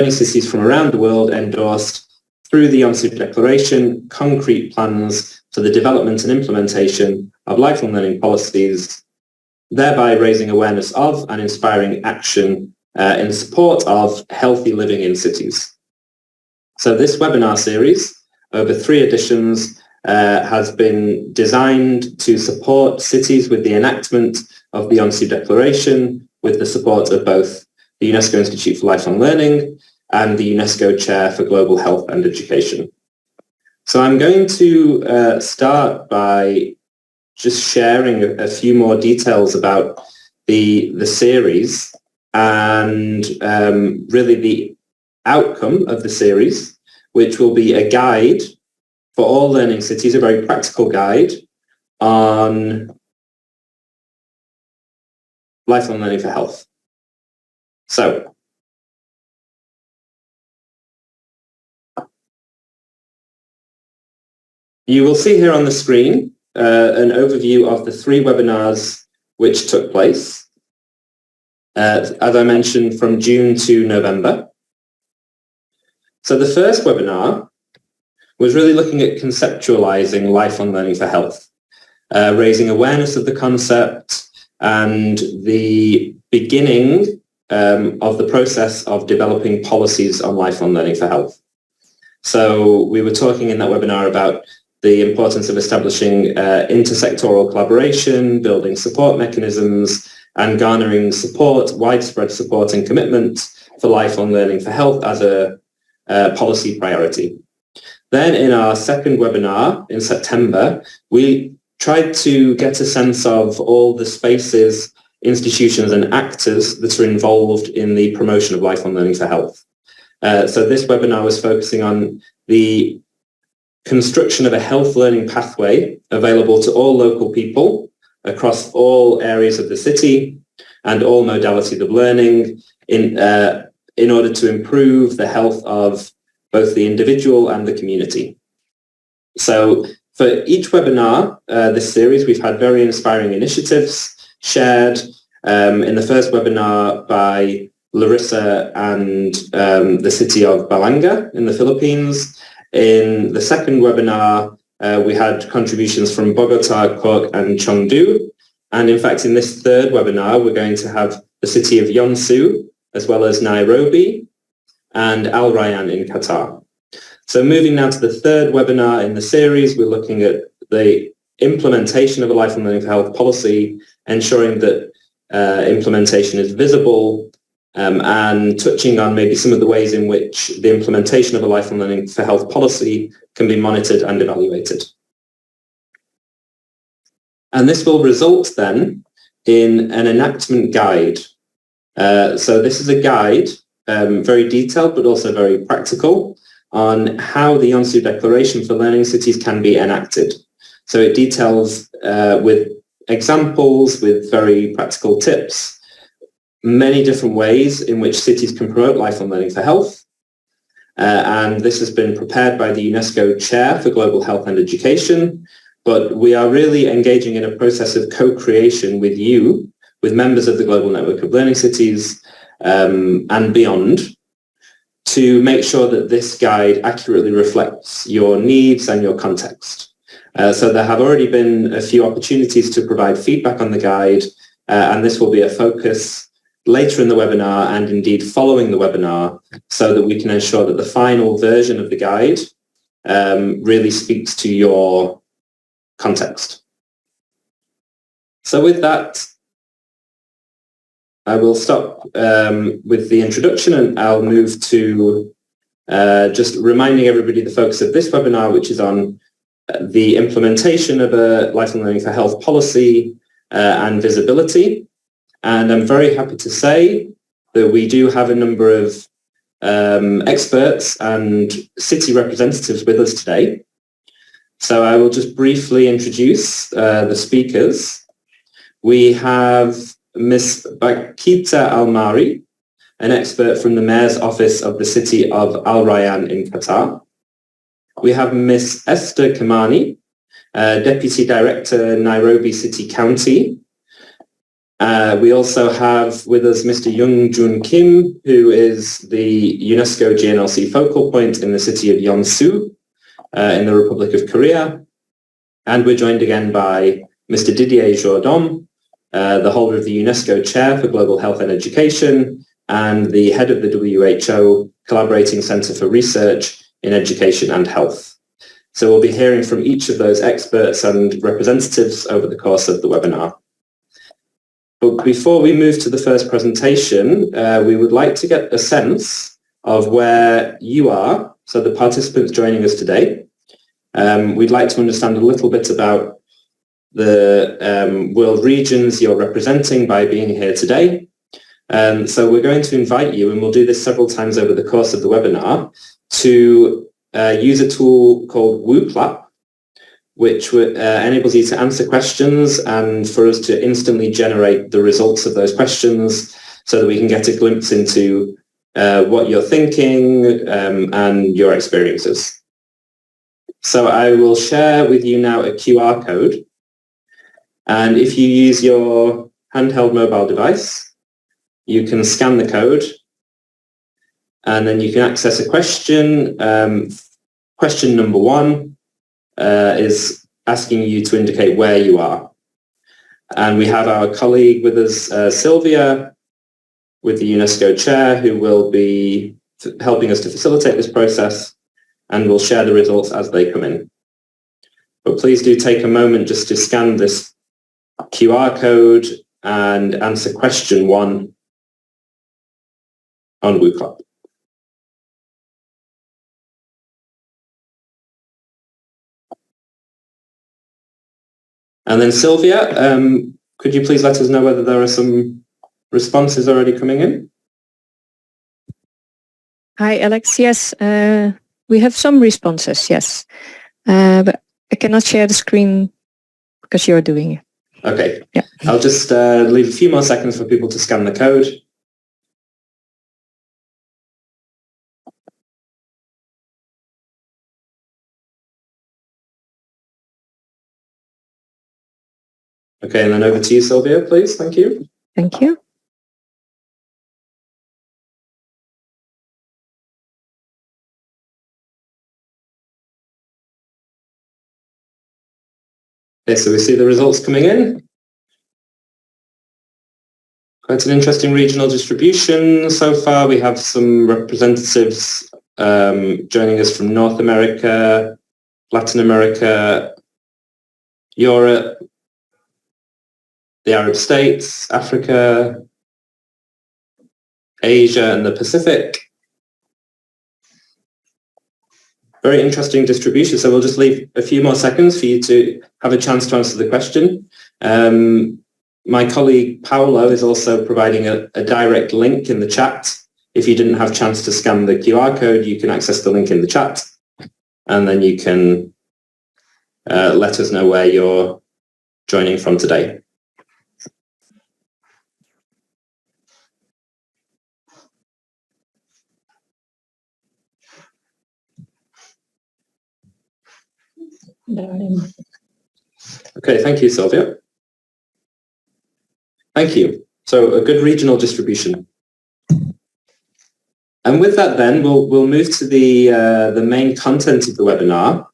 Cities from around the world endorsed, through the UNICESS Declaration, concrete plans for the development and implementation of lifelong learning policies, thereby raising awareness of and inspiring action in support of healthy living in cities. So this webinar series, over 3 editions, has been designed to support cities with the enactment of the UNICESS Declaration, with the support of both the UNESCO Institute for Lifelong Learning and the UNESCO Chair for Global Health and Education. So I'm going to start by just sharing a few more details about the series and really the outcome of the series, which will be a guide for all learning cities, a very practical guide on lifelong learning for health. So, you will see here on the screen an overview of the 3 webinars which took place, as I mentioned, from June to November. So the first webinar was really looking at conceptualizing lifelong learning for health, raising awareness of the concept and the beginning of the process of developing policies on lifelong learning for health. So we were talking in that webinar about the importance of establishing intersectoral collaboration, building support mechanisms, and garnering support, widespread support and commitment for lifelong learning for health as a policy priority. Then in our second webinar in September, we tried to get a sense of all the spaces, institutions and actors that are involved in the promotion of lifelong learning for health. So this webinar was focusing on the construction of a health learning pathway available to all local people across all areas of the city and all modalities of learning in order to improve the health of both the individual and the community. So for each webinar, this series, we've had very inspiring initiatives shared in the first webinar by Larissa and the city of Balanga in the Philippines. In the second webinar, we had contributions from Bogota, Cork and Chengdu. And in fact, in this third webinar, we're going to have the city of Yonsu, as well as Nairobi and Al Rayyan in Qatar. So moving now to the third webinar in the series, we're looking at the implementation of a lifelong learning for health policy, ensuring that implementation is visible, and touching on maybe some of the ways in which the implementation of a lifelong learning for health policy can be monitored and evaluated. And this will result then in an enactment guide. So this is a guide, very detailed but also very practical, on how the UNICESS Declaration for Learning Cities can be enacted. So it details with examples, with very practical tips, many different ways in which cities can promote lifelong learning for health. And this has been prepared by the UNESCO Chair for Global Health and Education. But we are really engaging in a process of co-creation with you, with members of the Global Network of Learning Cities and beyond, to make sure that this guide accurately reflects your needs and your context. So there have already been a few opportunities to provide feedback on the guide, and this will be a focus later in the webinar and indeed following the webinar, so that we can ensure that the final version of the guide really speaks to your context. So with that, I will stop with the introduction and I'll move to just reminding everybody the focus of this webinar, which is on the implementation of a lifelong learning for health policy and visibility. And I'm very happy to say that we do have a number of experts and city representatives with us today. So I will just briefly introduce the speakers. We have Ms. Bakita Almari, an expert from the Mayor's Office of the City of Al Rayyan in Qatar. We have Miss Esther Kamani, Deputy Director, Nairobi City County. We also have with us Mr. Young Jun Kim, who is the UNESCO GNLC focal point in the city of Yeonsu in the Republic of Korea. And we're joined again by Mr. Didier Jourdan, the holder of the UNESCO Chair for Global Health and Education and the head of the WHO Collaborating Centre for Research in Education and Health. So we'll be hearing from each of those experts and representatives over the course of the webinar. But before we move to the first presentation, we would like to get a sense of where you are, so the participants joining us today. We'd like to understand a little bit about the world regions you're representing by being here today. So we're going to invite you, and we'll do this several times over the course of the webinar, to use a tool called WooClap, which enables you to answer questions and for us to instantly generate the results of those questions so that we can get a glimpse into what you're thinking and your experiences. So I will share with you now a QR code. And if you use your handheld mobile device, you can scan the code and then you can access a question. Question number 1 is asking you to indicate where you are. And we have our colleague with us, Sylvia, with the UNESCO Chair, who will be helping us to facilitate this process, and we'll share the results as they come in. But please do take a moment just to scan this QR code and answer question 1 on WooClap. And then Sylvia, could you please let us know whether there are some responses already coming in? Hi, Alex. Yes, we have some responses, yes. But I cannot share the screen because you're doing it. Okay. Yeah. I'll just leave a few more seconds for people to scan the code. Okay, and then over to you, Sylvia, please. Thank you. Thank you. Okay, so we see the results coming in. Quite an interesting regional distribution so far. We have some representatives joining us from North America, Latin America, Europe, the Arab states, Africa, Asia, and the Pacific. Very interesting distribution. So we'll just leave a few more seconds for you to have a chance to answer the question. My colleague Paolo is also providing a direct link in the chat. If you didn't have a chance to scan the QR code, you can access the link in the chat, and then you can let us know where you're joining from today. Okay, thank you, Sylvia. Thank you. So a good regional distribution. And with that then, we'll move to the main content of the webinar,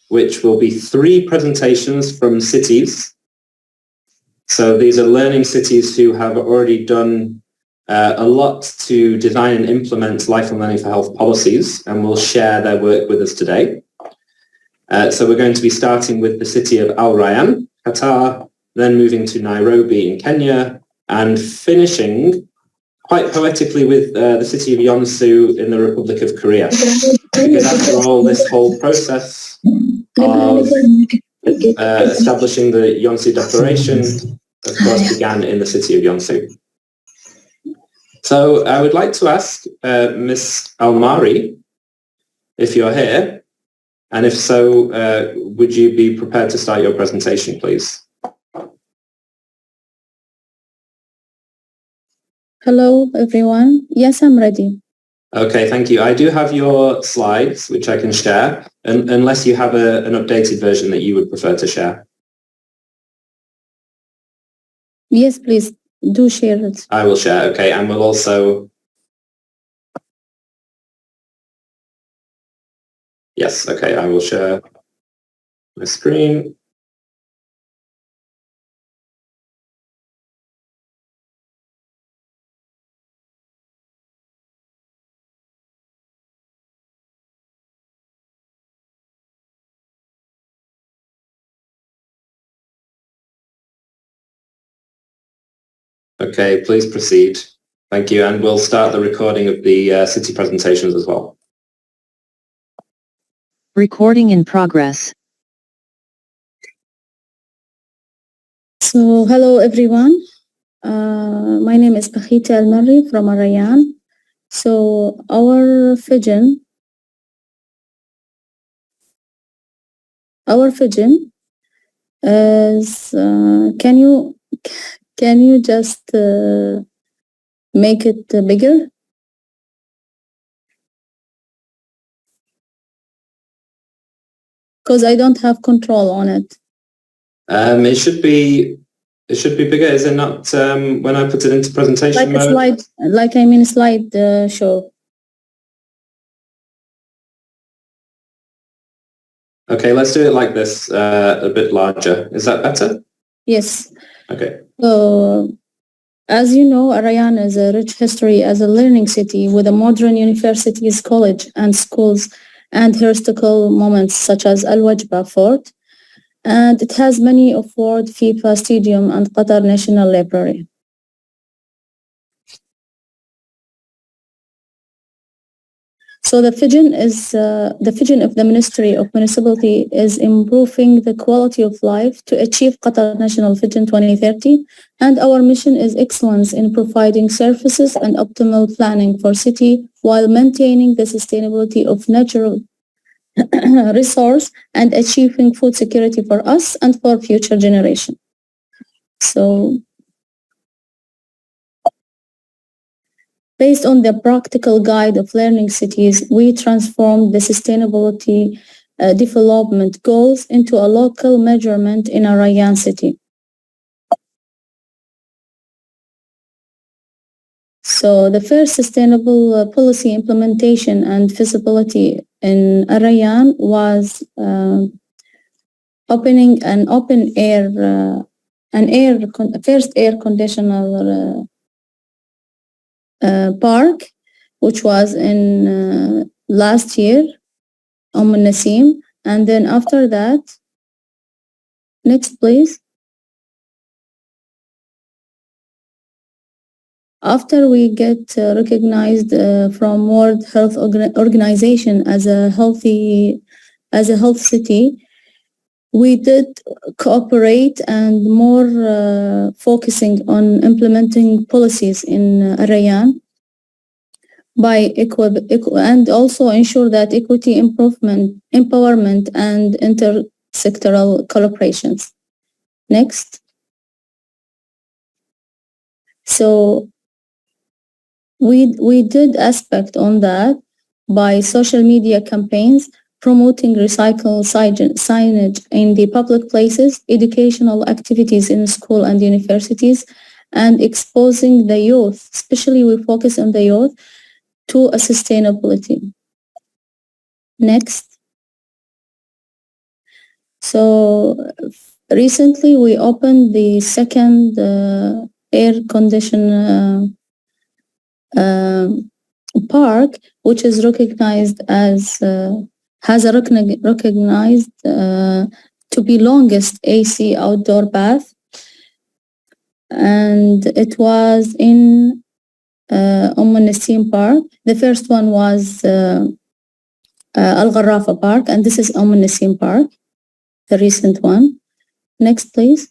which will be 3 presentations from cities. So these are learning cities who have already done a lot to design and implement lifelong learning for health policies, and will share their work with us today. So we're going to be starting with the city of Al Rayyan, Qatar, then moving to Nairobi in Kenya, and finishing quite poetically with the city of Yeonsu in the Republic of Korea. Because after all, this whole process of establishing the Yeonsu Declaration, of course, began in the city of Yeonsu. So I would like to ask Ms. Almari, if you're here, and if so, would you be prepared to start your presentation, please? Hello, everyone. Yes, I'm ready. Okay, thank you. I do have your slides, which I can share, unless you have an updated version that you would prefer to share. Yes, please do share it. I will share, okay, and we'll also... Yes, okay, I will share my screen. Okay, please proceed. Thank you, and we'll start the recording of the city presentations as well. Recording in progress. So, hello, everyone. My name is Bakhita Al-Marri from Arayan. So, our vision is, can you just make it bigger? Because I don't have control on it. It should be bigger, is it not, when I put it into presentation mode? Slide show. Okay, let's do it like this, a bit larger. Is that better? Yes. Okay. So, as you know, Arayan is a rich history as a learning city with a modern universities, college and schools and historical moments such as Al-Wajba Fort. And it has many of World FIFA Stadium and Qatar National Library. So the vision of the Ministry of Municipality is improving the quality of life to achieve Qatar National Vision 2030, and our mission is excellence in providing services and optimal planning for city while maintaining the sustainability of natural resource and achieving food security for us and for future generation. So based on the practical guide of learning cities, we transformed the sustainability development goals into a local measurement in Arayan city. So the first sustainable policy implementation and feasibility in Arayan was opening an open air, first air conditioner park, which was in last year, Nasim. And then after that, next please. After we get recognized from World Health Organization as a health city, we did cooperate and more focusing on implementing policies in Arayan by and also ensure that equity empowerment and intersectoral collaborations. Next. So we did aspect on that by social media campaigns, promoting recycle signage in the public places, educational activities in school and universities, and exposing the youth, especially we focus on the youth, to a sustainability. Next. So recently we opened the second air condition park, which is recognized as recognized to be longest AC outdoor bath, and it was in Nasim Park. The first one was Al Gharafa Park, and this is Nasim Park, the recent one. Next, please.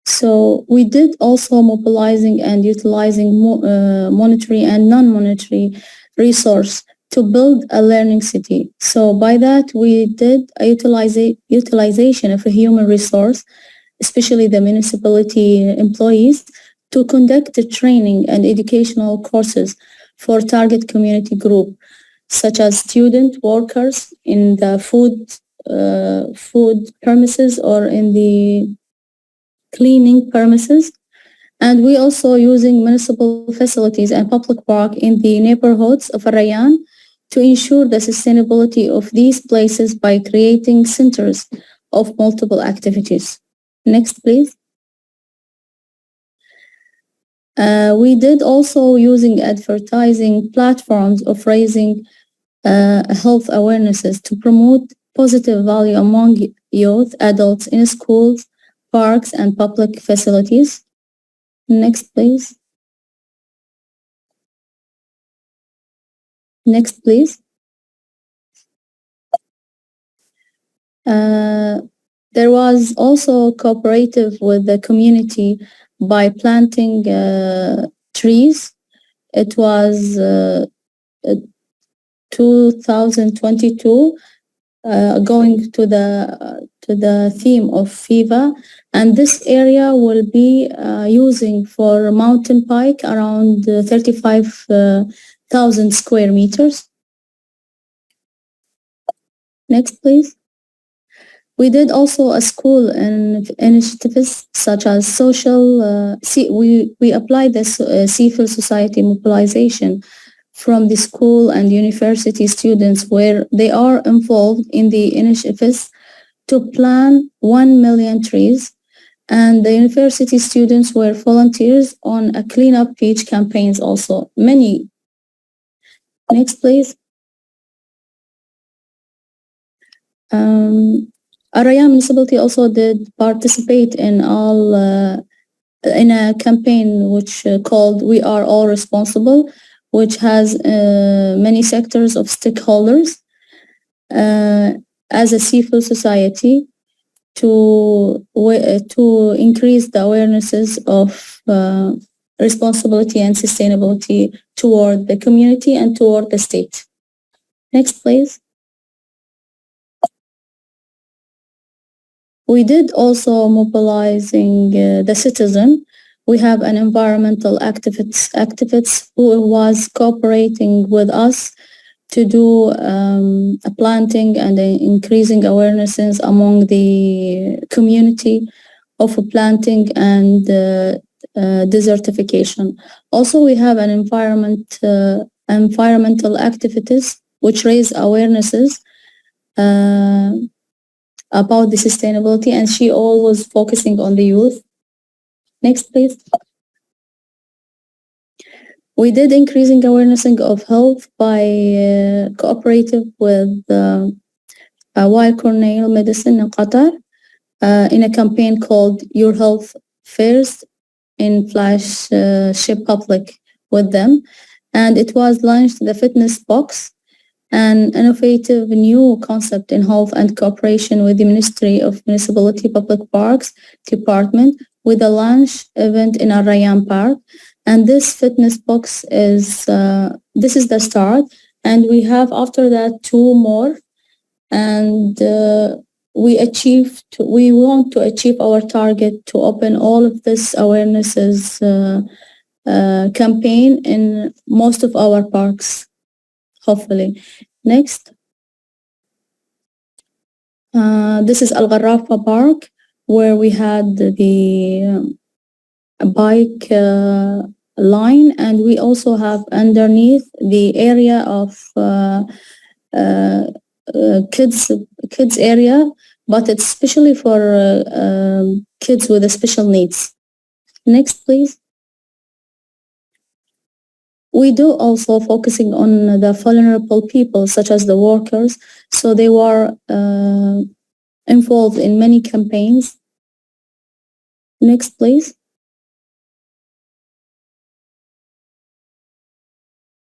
So we did also mobilizing and utilizing monetary and non-monetary resource to build a learning city. So by that, we did a utilization of a human resource, especially the municipality employees, to conduct the training and educational courses for target community group, such as student workers in the food premises or in the cleaning premises. And we also using municipal facilities and public park in the neighborhoods of Al to ensure the sustainability of these places by creating centers of multiple activities. Next, please. We did also using advertising platforms of raising health awarenesses to promote positive value among youth, adults in schools, parks, and public facilities. Next, please. Next, please. There was also cooperative with the community by planting trees. It was 2022, going to the theme of FIFA, and this area will be using for mountain bike around 35,000 square meters. Next, please. We did also a school and initiatives such as social. We applied this civil society mobilization from the school and university students, where they are involved in the initiatives to plant 1 million trees, and the university students were volunteers on a cleanup beach campaigns also. Many. Next, please. Araya municipality also did participate in in a campaign which called "We Are All Responsible," which has many sectors of stakeholders as a civil society to increase the awarenesses of responsibility and sustainability toward the community and toward the state. Next, please. We did also mobilizing the citizen. We have an environmental activists who was cooperating with us to do a planting and increasing awarenesses among the community of planting and desertification. Also, we have an environmental activities which raise awarenesses about the sustainability, and she always focusing on the youth. Next, please. We did increasing awareness of health by cooperative with Weill Cornell Medicine in Qatar in a campaign called Your Health First in flagship public with them, and it was launched the fitness box, an innovative new concept in health and cooperation with the Ministry of Municipality Public Parks Department with a launch event in Al Rayyan Park. And this fitness box is, this is the start. And we have after that 2 more. And we want to achieve our target to open all of this awarenesses campaign in most of our parks. Hopefully. Next. This is Al Gharrafa Park, where we had the bike line, and we also have underneath the area of kids area, but it's especially for kids with special needs. Next, please. We do also focusing on the vulnerable people, such as the workers. So they were involved in many campaigns. Next, please.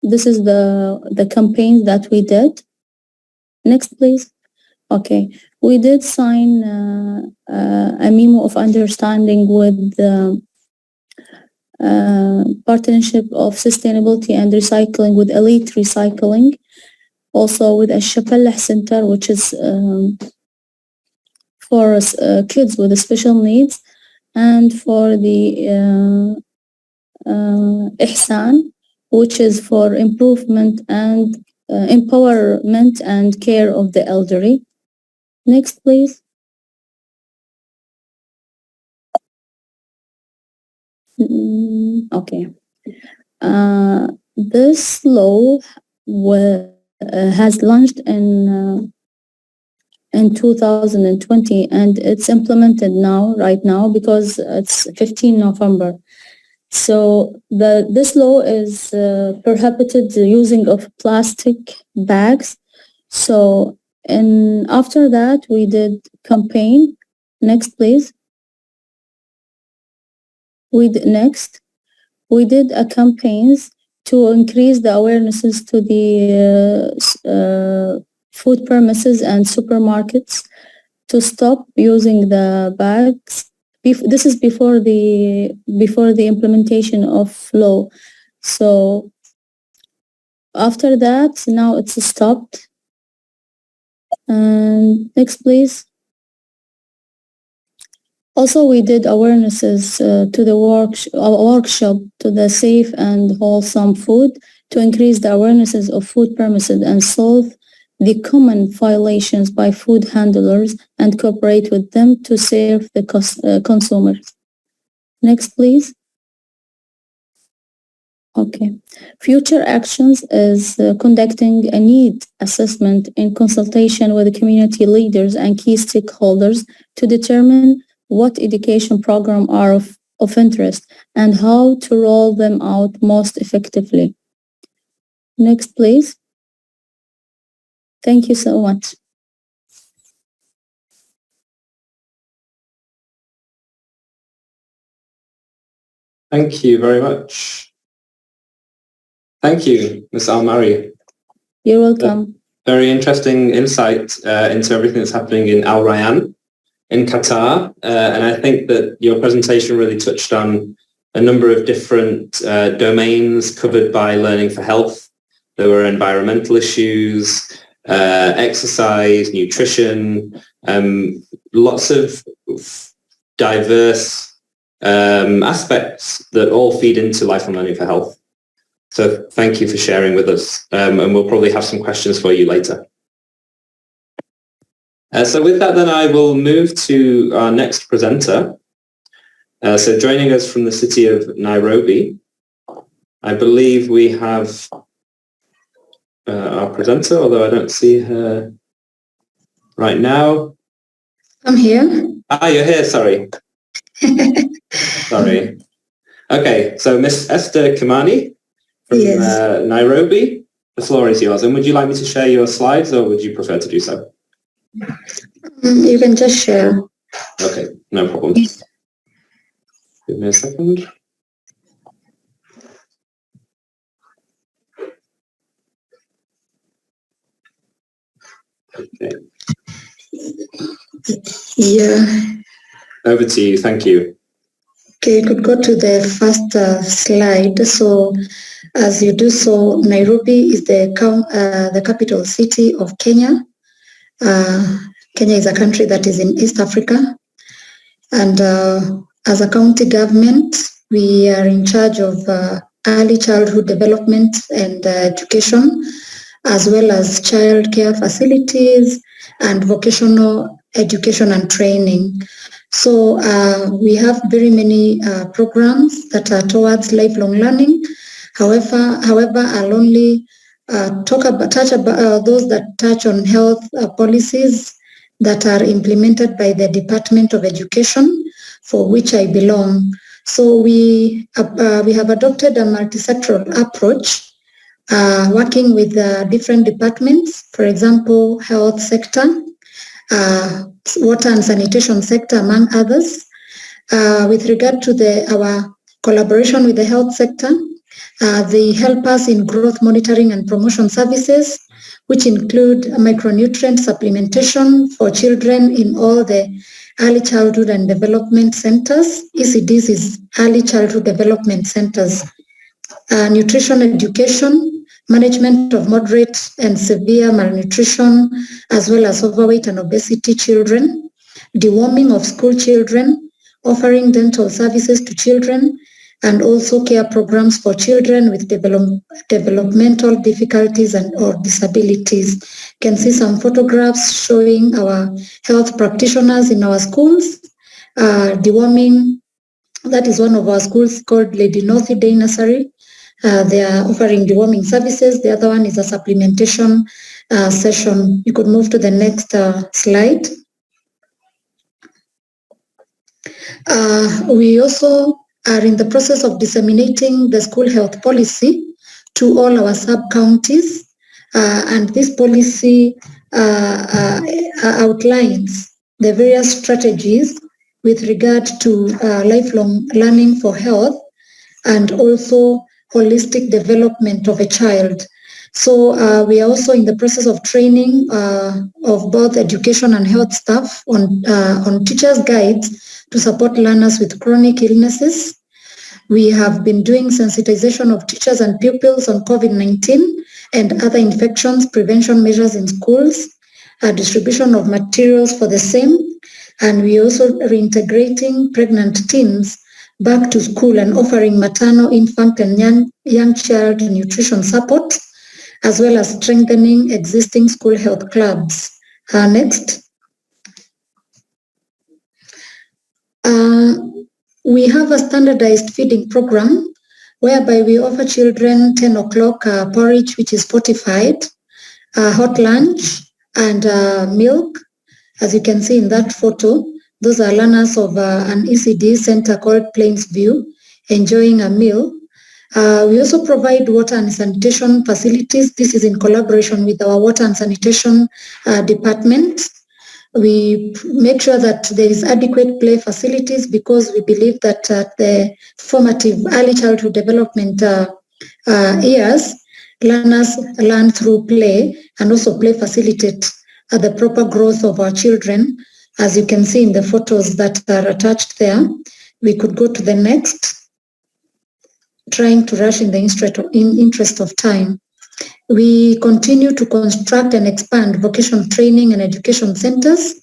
This is the campaigns that we did. Next, please. Okay. We did sign a memo of understanding with the partnership of sustainability and recycling with Elite Recycling, also with a Shapallah Center, which is for kids with special needs, and for the Ihsan, which is for improvement and empowerment and care of the elderly. Next, please. Okay. This law has launched in 2020 and it's implemented right now because it's 15 November. So this law is prohibited the using of plastic bags. So after that we did campaign. Next, please. We did a campaigns to increase the awarenesses to the food premises and supermarkets to stop using the bags. This is before the implementation of law. So after that, now it's stopped. And next, please. Also, we did awarenesses to the workshop to the safe and wholesome food to increase the awarenesses of food premises and solve the common violations by food handlers and cooperate with them to serve the consumers. Next, please. Okay. Future actions is conducting a need assessment in consultation with the community leaders and key stakeholders to determine what education programs are of interest and how to roll them out most effectively. Next, please. Thank you so much. Thank you very much. Thank you, Ms. Al-Mari. You're welcome. Very interesting insight into everything that's happening in Al Rayyan in Qatar. And I think that your presentation really touched on a number of different domains covered by Learning for Health. There were environmental issues, exercise, nutrition, lots of diverse aspects that all feed into lifelong learning for health. So thank you for sharing with us, and we'll probably have some questions for you later. So with that, then I will move to our next presenter. So joining us from the city of Nairobi, I believe we have our presenter, although I don't see her right now. I'm here. You're here, sorry. Sorry. Okay, so Miss Esther Kimani from Nairobi, the floor is yours. And would you like me to share your slides or would you prefer to do so? You can just share. Okay, no problem. Give me a second. Okay. Yeah. Over to you, thank you. Okay, you could go to the first slide. So as you do so, Nairobi is the capital city of Kenya. Kenya is a country that is in East Africa. And as a county government, we are in charge of early childhood development and education, as well as child care facilities and vocational education and training. So we have very many programs that are towards lifelong learning. However, I'll only touch about those that touch on health policies that are implemented by the Department of Education, for which I belong. So we have adopted a multi-sectoral approach, working with different departments, for example, health sector, water and sanitation sector, among others. With regard to our collaboration with the health sector, they help us in growth monitoring and promotion services, which include micronutrient supplementation for children in all the early childhood and development centers. ECDs is early childhood development centers. Nutrition education, management of moderate and severe malnutrition, as well as overweight and obesity children, deworming of school children, offering dental services to children, and also care programs for children with developmental difficulties or disabilities. You can see some photographs showing our health practitioners in our schools. Deworming, that is one of our schools called Lady Northy Day Nursery. They are offering deworming services. The other one is a supplementation session. You could move to the next slide. We also are in the process of disseminating the school health policy to all our sub-counties, and this policy outlines the various strategies with regard to lifelong learning for health and also holistic development of a child. So we are also in the process of training of both education and health staff on teachers' guides to support learners with chronic illnesses. We have been doing sensitization of teachers and pupils on COVID-19 and other infections prevention measures in schools, distribution of materials for the same, and we also reintegrating pregnant teens back to school and offering maternal, infant, and young child nutrition support, as well as strengthening existing school health clubs. Next. We have a standardized feeding program whereby we offer children 10 o'clock porridge, which is fortified, hot lunch, and milk. As you can see in that photo, those are learners of an ECD center called Plainsview, enjoying a meal. We also provide water and sanitation facilities. This is in collaboration with our water and sanitation department. We make sure that there is adequate play facilities because we believe that the formative early childhood development years, learners learn through play, and also play facilitate the proper growth of our children. As you can see in the photos that are attached there. We could go to the next, trying to rush in the interest of time. We continue to construct and expand vocational training and education centers,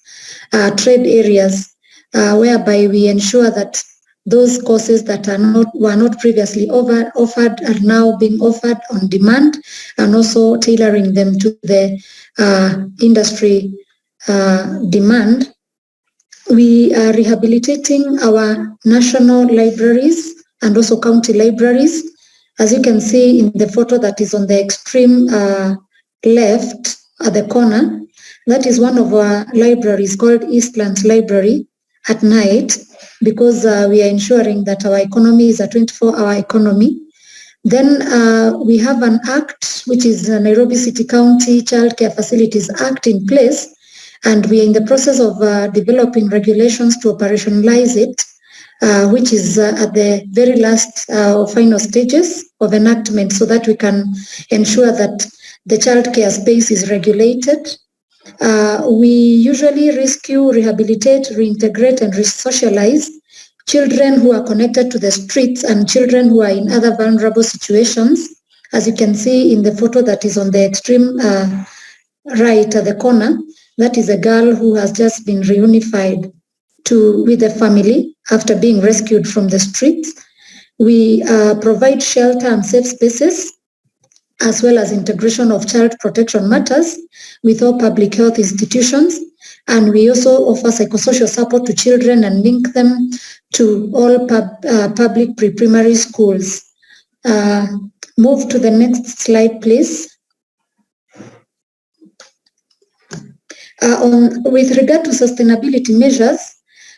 trade areas, whereby we ensure that those courses that were not previously offered are now being offered on demand, and also tailoring them to the industry demand. We are rehabilitating our national libraries and also county libraries. As you can see in the photo that is on the extreme left at the corner, that is one of our libraries called Eastlands Library at night, because we are ensuring that our economy is a 24-hour economy. Then we have an act, which is the Nairobi City County Child Care Facilities Act in place, and we are in the process of developing regulations to operationalize it, which is at the very last final stages of enactment, so that we can ensure that the child care space is regulated. We usually rescue, rehabilitate, reintegrate, and resocialize children who are connected to the streets and children who are in other vulnerable situations. As you can see in the photo that is on the extreme right at the corner, that is a girl who has just been reunified with the family after being rescued from the streets. We provide shelter and safe spaces, as well as integration of child protection matters with all public health institutions. And we also offer psychosocial support to children and link them to all public pre-primary schools. Move to the next slide, please. With regard to sustainability measures,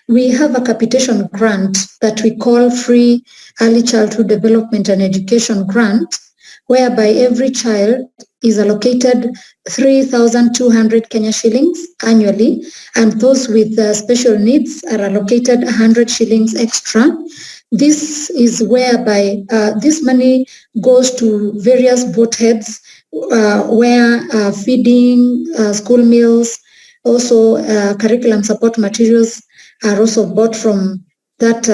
we have a capitation grant that we call Free Early Childhood Development and Education Grant, whereby every child is allocated 3,200 Kenya shillings annually, and those with special needs are allocated 100 shillings extra. This is whereby this money goes to various boat heads where feeding, school meals, also curriculum support materials are also bought from that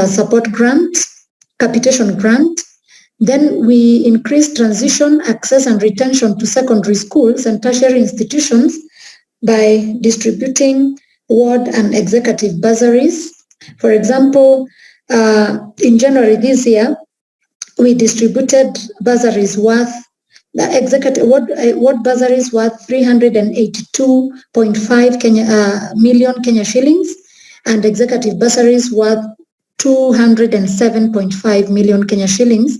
support grant, capitation grant. Then we increase transition, access, and retention to secondary schools and tertiary institutions by distributing ward and executive bursaries. For example, in January this year, we distributed bursaries worth bursaries worth 382.5 million Kenya shillings, and executive bursaries worth 207.5 million Kenya shillings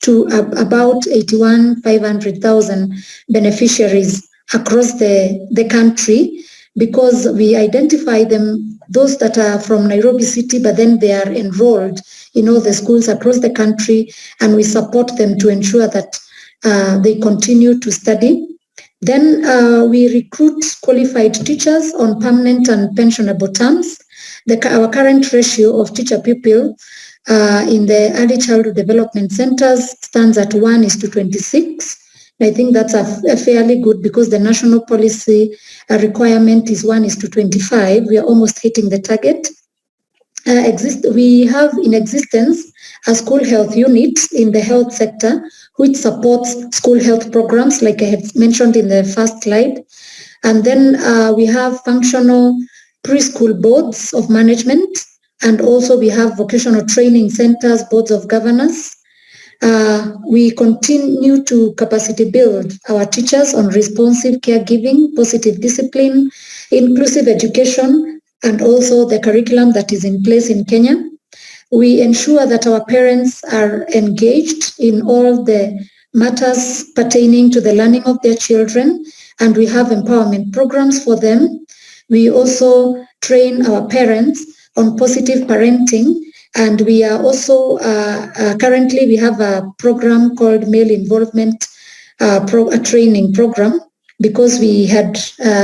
to about 81,500,000 beneficiaries across the country, because we identify them, those that are from Nairobi City, but then they are enrolled in all the schools across the country, and we support them to ensure that they continue to study. Then we recruit qualified teachers on permanent and pensionable terms. Our current ratio of teacher pupil in the early childhood development centers stands at 1:26. I think that's a fairly good, because the national policy requirement is 1:25. We are almost hitting the target. We have in existence a school health unit in the health sector, which supports school health programs, like I had mentioned in the first slide. And then we have functional preschool boards of management, and also we have vocational training centers, boards of governors. We continue to capacity build our teachers on responsive caregiving, positive discipline, inclusive education, and also the curriculum that is in place in Kenya. We ensure that our parents are engaged in all the matters pertaining to the learning of their children, and we have empowerment programs for them. We also train our parents on positive parenting, and we are also currently we have a program called Male Involvement Training Program, because we had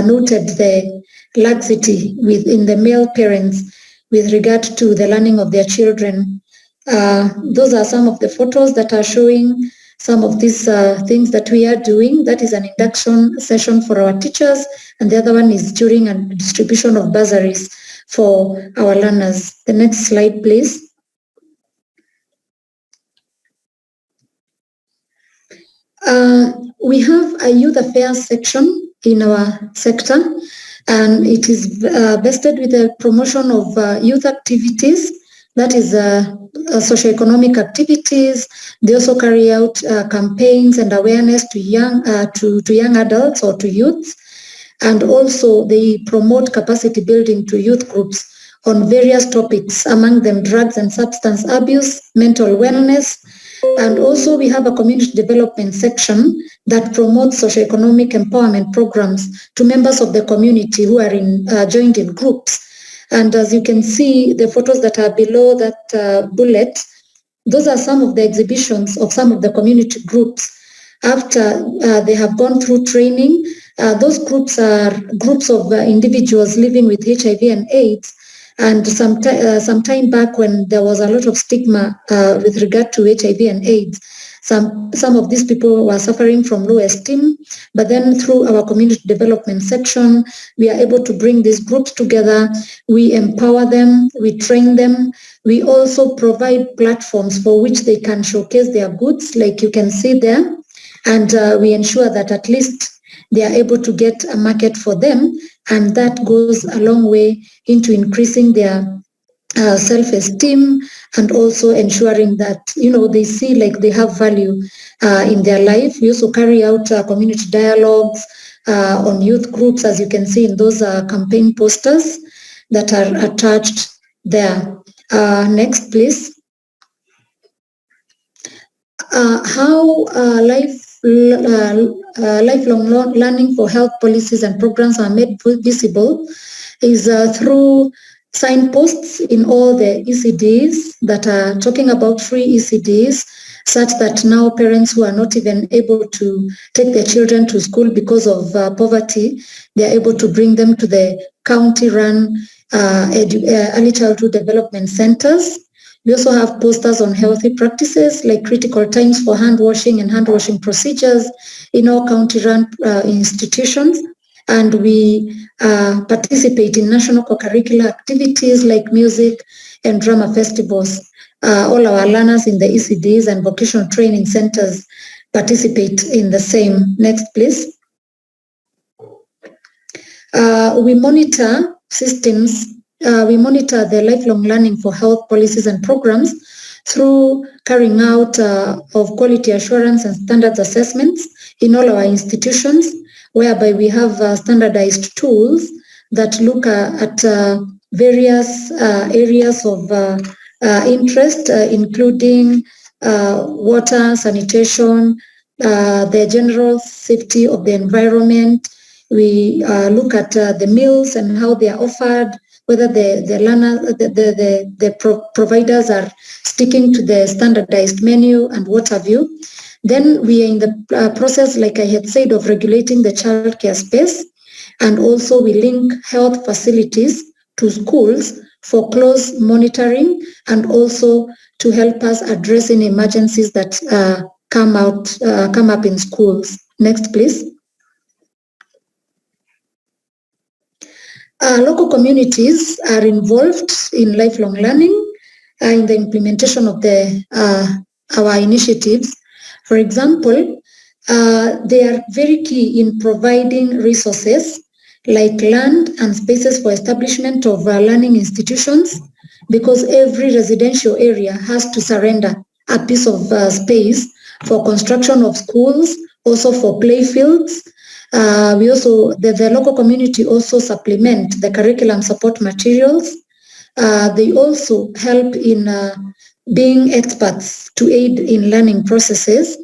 noted the laxity within the male parents with regard to the learning of their children. Those are some of the photos that are showing some of these things that we are doing. That is an induction session for our teachers, and the other one is during a distribution of bursaries for our learners. The next slide, please. We have a youth affairs section in our sector, and it is vested with the promotion of youth activities, that is socioeconomic activities. They also carry out campaigns and awareness to young adults or to youths, and also they promote capacity building to youth groups on various topics, among them drugs and substance abuse, mental wellness, and also we have a community development section that promotes socioeconomic empowerment programs to members of the community who are joined in groups. And as you can see, the photos that are below that bullet, those are some of the exhibitions of some of the community groups. After they have gone through training, those groups are groups of individuals living with HIV and AIDS. And some time back, when there was a lot of stigma with regard to HIV and AIDS, some of these people were suffering from low esteem. But then through our community development section, we are able to bring these groups together. We empower them, we train them. We also provide platforms for which they can showcase their goods, like you can see there. And we ensure that at least they are able to get a market for them, and that goes a long way into increasing their self-esteem, and also ensuring that, they see like they have value in their life. We also carry out community dialogues on youth groups, as you can see in those campaign posters that are attached there. Next, please. How lifelong learning for health policies and programs are made visible is through signposts in all the ECDs that are talking about free ECDs, such that now parents who are not even able to take their children to school because of poverty, they are able to bring them to the county-run early childhood development centers. We also have posters on healthy practices, like critical times for hand washing and hand washing procedures in all county-run institutions. And we participate in national co-curricular activities like music and drama festivals. All our learners in the ECDs and vocational training centers participate in the same. Next, please. We monitor systems we monitor the lifelong learning for health policies and programs through carrying out of quality assurance and standards assessments in all our institutions, whereby we have standardized tools that look at various areas of interest, including water, sanitation, the general safety of the environment. We look at the meals and how they are offered, whether the providers are sticking to the standardized menu and what have you. Then we are in the process, like I had said, of regulating the childcare space, and also we link health facilities to schools for close monitoring and also to help us address any emergencies that come up in schools. Next, please. Local communities are involved in lifelong learning in the implementation of our initiatives. For example, they are very key in providing resources like land and spaces for establishment of learning institutions, because every residential area has to surrender a piece of space for construction of schools, also for play fields. The local community also supplement the curriculum support materials. They also help in being experts to aid in learning processes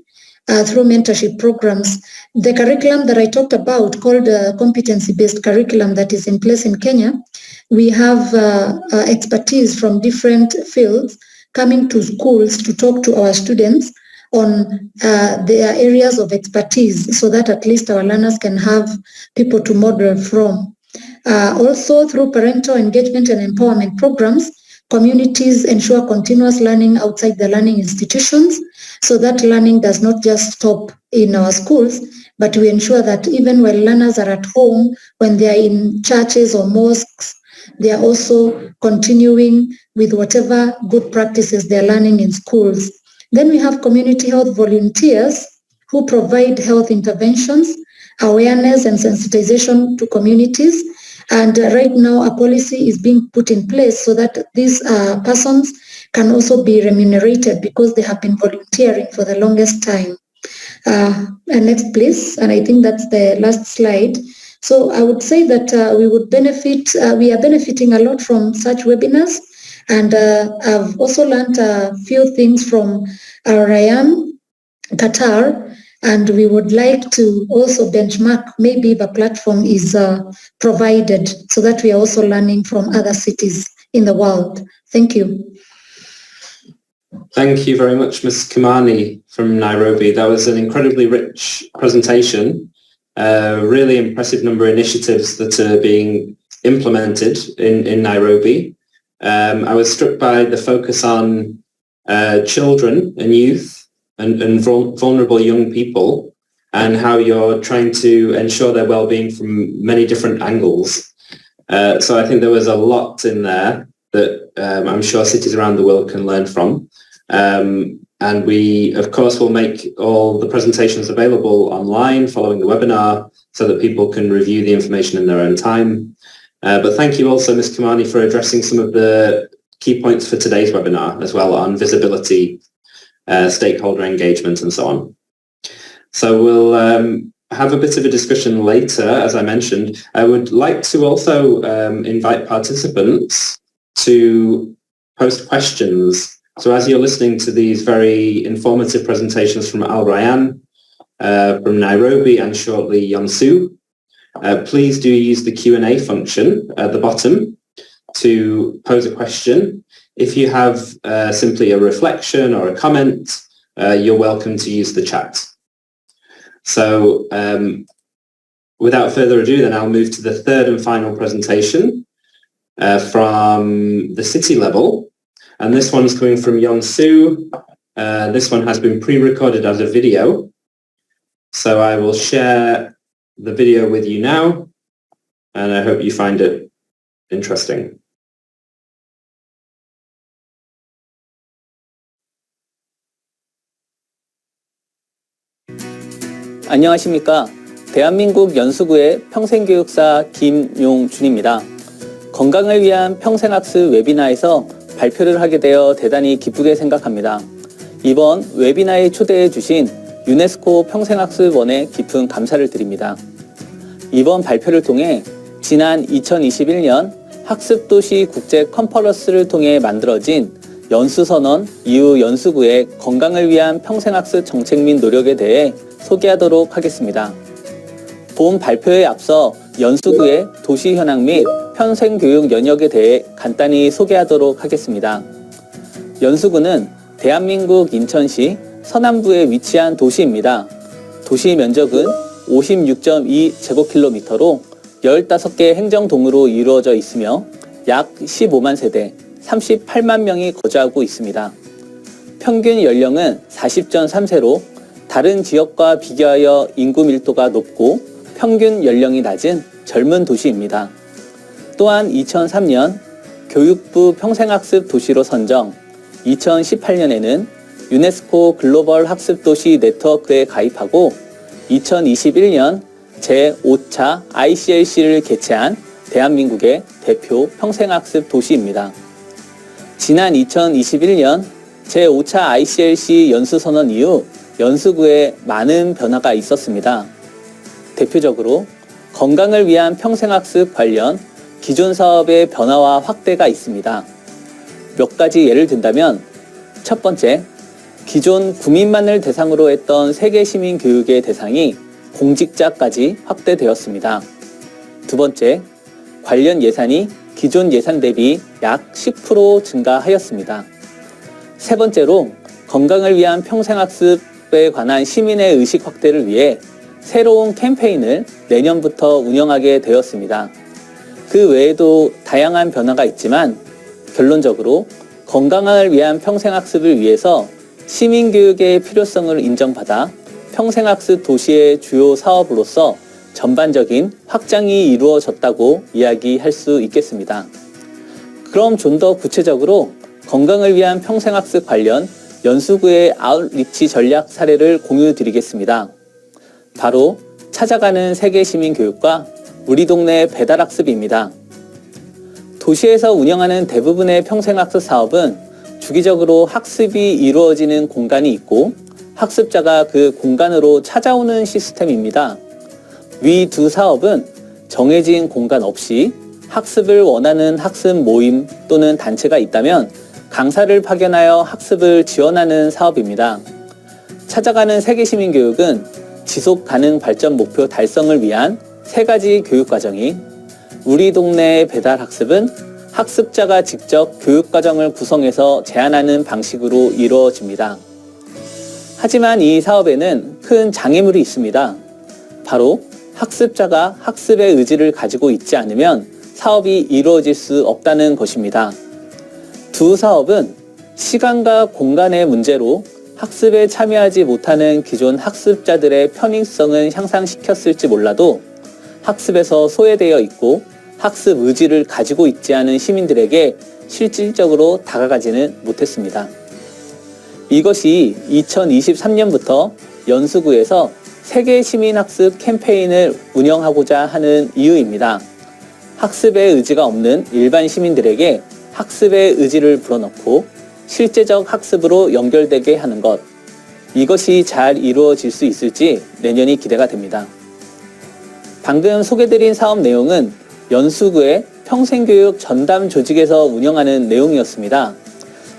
through mentorship programs. The curriculum that I talked about, called competency-based curriculum, that is in place in Kenya, we have expertise from different fields coming to schools to talk to our students on their areas of expertise, so that at least our learners can have people to model from. Also, through parental engagement and empowerment programs, communities ensure continuous learning outside the learning institutions, so that learning does not just stop in our schools, but we ensure that even when learners are at home, when they are in churches or mosques, they are also continuing with whatever good practices they're learning in schools. Then we have community health volunteers who provide health interventions, awareness and sensitization to communities. And right now a policy is being put in place so that these persons can also be remunerated because they have been volunteering for the longest time. And next, please. And I think that's the last slide. So I would say that we are benefiting a lot from such webinars. And I've also learned a few things from Ryan, Qatar, and we would like to also benchmark maybe if a platform is provided so that we are also learning from other cities in the world. Thank you. Thank you very much, Ms. Kimani from Nairobi. That was an incredibly rich presentation. Really impressive number of initiatives that are being implemented in Nairobi. I was struck by the focus on children and youth and vulnerable young people, and how you're trying to ensure their well-being from many different angles. So I think there was a lot in there that I'm sure cities around the world can learn from. And we, of course, will make all the presentations available online following the webinar so that people can review the information in their own time. But thank you also, Ms. Kimani, for addressing some of the key points for today's webinar as well on visibility, stakeholder engagement and so on. So we'll have a bit of a discussion later, as I mentioned. I would like to also invite participants to post questions. So as you're listening to these very informative presentations from Al Rayyan, from Nairobi, and shortly Yonsu, please do use the Q&A function at the bottom to pose a question. If you have simply a reflection or a comment, you're welcome to use the chat. So without further ado, then I'll move to the third and final presentation from the city level. And this one's coming from Yonsu. This one has been pre-recorded as a video. So I will share the video with you now, and I hope you find it interesting. 안녕하십니까. 대한민국 연수구의 평생교육사 김용준입니다. 건강을 위한 평생학습 웨비나에서 발표를 하게 되어 대단히 기쁘게 생각합니다. 이번 웨비나에 초대해 주신 유네스코 평생학습원에 깊은 감사를 드립니다. 이번 발표를 통해 지난 2021년 학습도시 국제 컨퍼런스를 통해 만들어진 연수선언 이후 연수구의 건강을 위한 평생학습 정책 및 노력에 대해 소개하도록 하겠습니다. 본 발표에 앞서 연수구의 도시 현황 및 평생교육 연역에 대해 간단히 소개하도록 하겠습니다. 연수구는 대한민국 인천시 서남부에 위치한 도시입니다. 도시 면적은 56.2제곱킬로미터로 15개 행정동으로 이루어져 있으며 약 15만 세대, 38만 명이 거주하고 있습니다. 평균 연령은 40.3세로 다른 지역과 비교하여 인구 밀도가 높고 평균 연령이 낮은 젊은 도시입니다. 또한 2003년 교육부 평생학습 도시로 선정, 2018년에는 유네스코 글로벌 학습도시 네트워크에 가입하고 2021년 제5차 ICLC를 개최한 대한민국의 대표 평생학습 도시입니다. 지난 2021년 제5차 ICLC 연수선언 이후 연수구에 많은 변화가 있었습니다. 대표적으로 건강을 위한 평생학습 관련 기존 사업의 변화와 확대가 있습니다. 몇 가지 예를 든다면 첫 번째, 기존 구민만을 대상으로 했던 세계 시민 교육의 대상이 공직자까지 확대되었습니다. 두 번째, 관련 예산이 기존 예산 대비 약 10% 증가하였습니다. 세 번째로 건강을 위한 평생학습에 관한 시민의 의식 확대를 위해 새로운 캠페인을 내년부터 운영하게 되었습니다. 그 외에도 다양한 변화가 있지만 결론적으로 건강을 위한 평생학습을 위해서 시민교육의 필요성을 인정받아 평생학습 도시의 주요 사업으로서 전반적인 확장이 이루어졌다고 이야기할 수 있겠습니다. 그럼 좀 더 구체적으로 건강을 위한 평생학습 관련 연수구의 아웃리치 전략 사례를 공유드리겠습니다. 바로 찾아가는 세계 시민교육과 우리 동네 배달학습입니다. 도시에서 운영하는 대부분의 평생학습 사업은 주기적으로 학습이 이루어지는 공간이 있고 학습자가 그 공간으로 찾아오는 시스템입니다. 위 두 사업은 정해진 공간 없이 학습을 원하는 학습 모임 또는 단체가 있다면 강사를 파견하여 학습을 지원하는 사업입니다. 찾아가는 세계시민교육은 지속가능 발전 목표 달성을 위한 세 가지 교육과정이, 우리 동네 배달학습은 학습자가 직접 교육과정을 구성해서 제안하는 방식으로 이루어집니다. 하지만 이 사업에는 큰 장애물이 있습니다. 바로 학습자가 학습의 의지를 가지고 있지 않으면 사업이 이루어질 수 없다는 것입니다. 두 사업은 시간과 공간의 문제로 학습에 참여하지 못하는 기존 학습자들의 편의성은 향상시켰을지 몰라도 학습에서 소외되어 있고 학습 의지를 가지고 있지 않은 시민들에게 실질적으로 다가가지는 못했습니다. 이것이 2023년부터 연수구에서 세계 시민학습 캠페인을 운영하고자 하는 이유입니다. 학습의 의지가 없는 일반 시민들에게 학습의 의지를 불어넣고 실제적 학습으로 연결되게 하는 것, 이것이 잘 이루어질 수 있을지 내년이 기대가 됩니다. 방금 소개드린 사업 내용은 연수구의 평생교육 전담 조직에서 운영하는 내용이었습니다.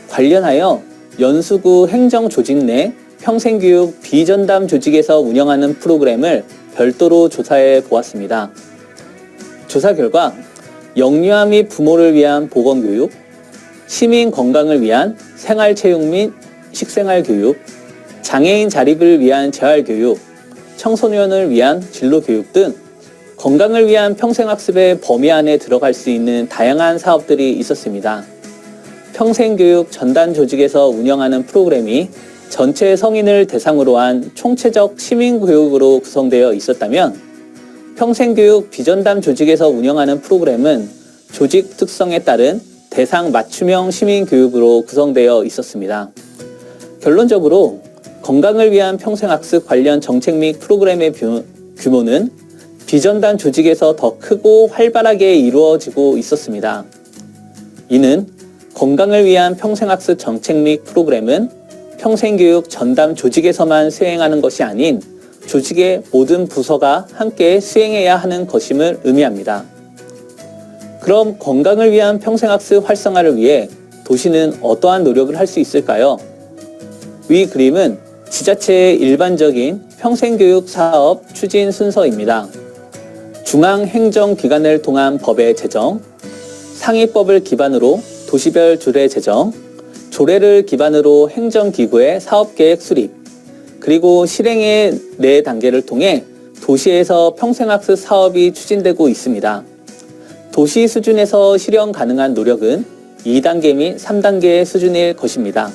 관련하여 연수구 행정조직 내 평생교육 비전담 조직에서 운영하는 프로그램을 별도로 조사해 보았습니다. 조사 결과 영유아 및 부모를 위한 보건교육, 시민 건강을 위한 생활체육 및 식생활교육, 장애인 자립을 위한 재활교육, 청소년을 위한 진로교육 등 건강을 위한 평생학습의 범위 안에 들어갈 수 있는 다양한 사업들이 있었습니다. 평생교육 전담 조직에서 운영하는 프로그램이 전체 성인을 대상으로 한 총체적 시민교육으로 구성되어 있었다면 평생교육 비전담 조직에서 운영하는 프로그램은 조직 특성에 따른 대상 맞춤형 시민교육으로 구성되어 있었습니다. 결론적으로 건강을 위한 평생학습 관련 정책 및 프로그램의 규모는 비전단 조직에서 더 크고 활발하게 이루어지고 있었습니다. 이는 건강을 위한 평생학습 정책 및 프로그램은 평생교육 전담 조직에서만 수행하는 것이 아닌 조직의 모든 부서가 함께 수행해야 하는 것임을 의미합니다. 그럼 건강을 위한 평생학습 활성화를 위해 도시는 어떠한 노력을 할 수 있을까요? 위 그림은 지자체의 일반적인 평생교육 사업 추진 순서입니다. 중앙행정기관을 통한 법의 제정, 상위법을 기반으로 도시별 조례 제정, 조례를 기반으로 행정기구의 사업계획 수립, 그리고 실행의 4단계를 통해 도시에서 평생학습 사업이 추진되고 있습니다. 도시 수준에서 실현 가능한 노력은 2단계 및 3단계의 수준일 것입니다.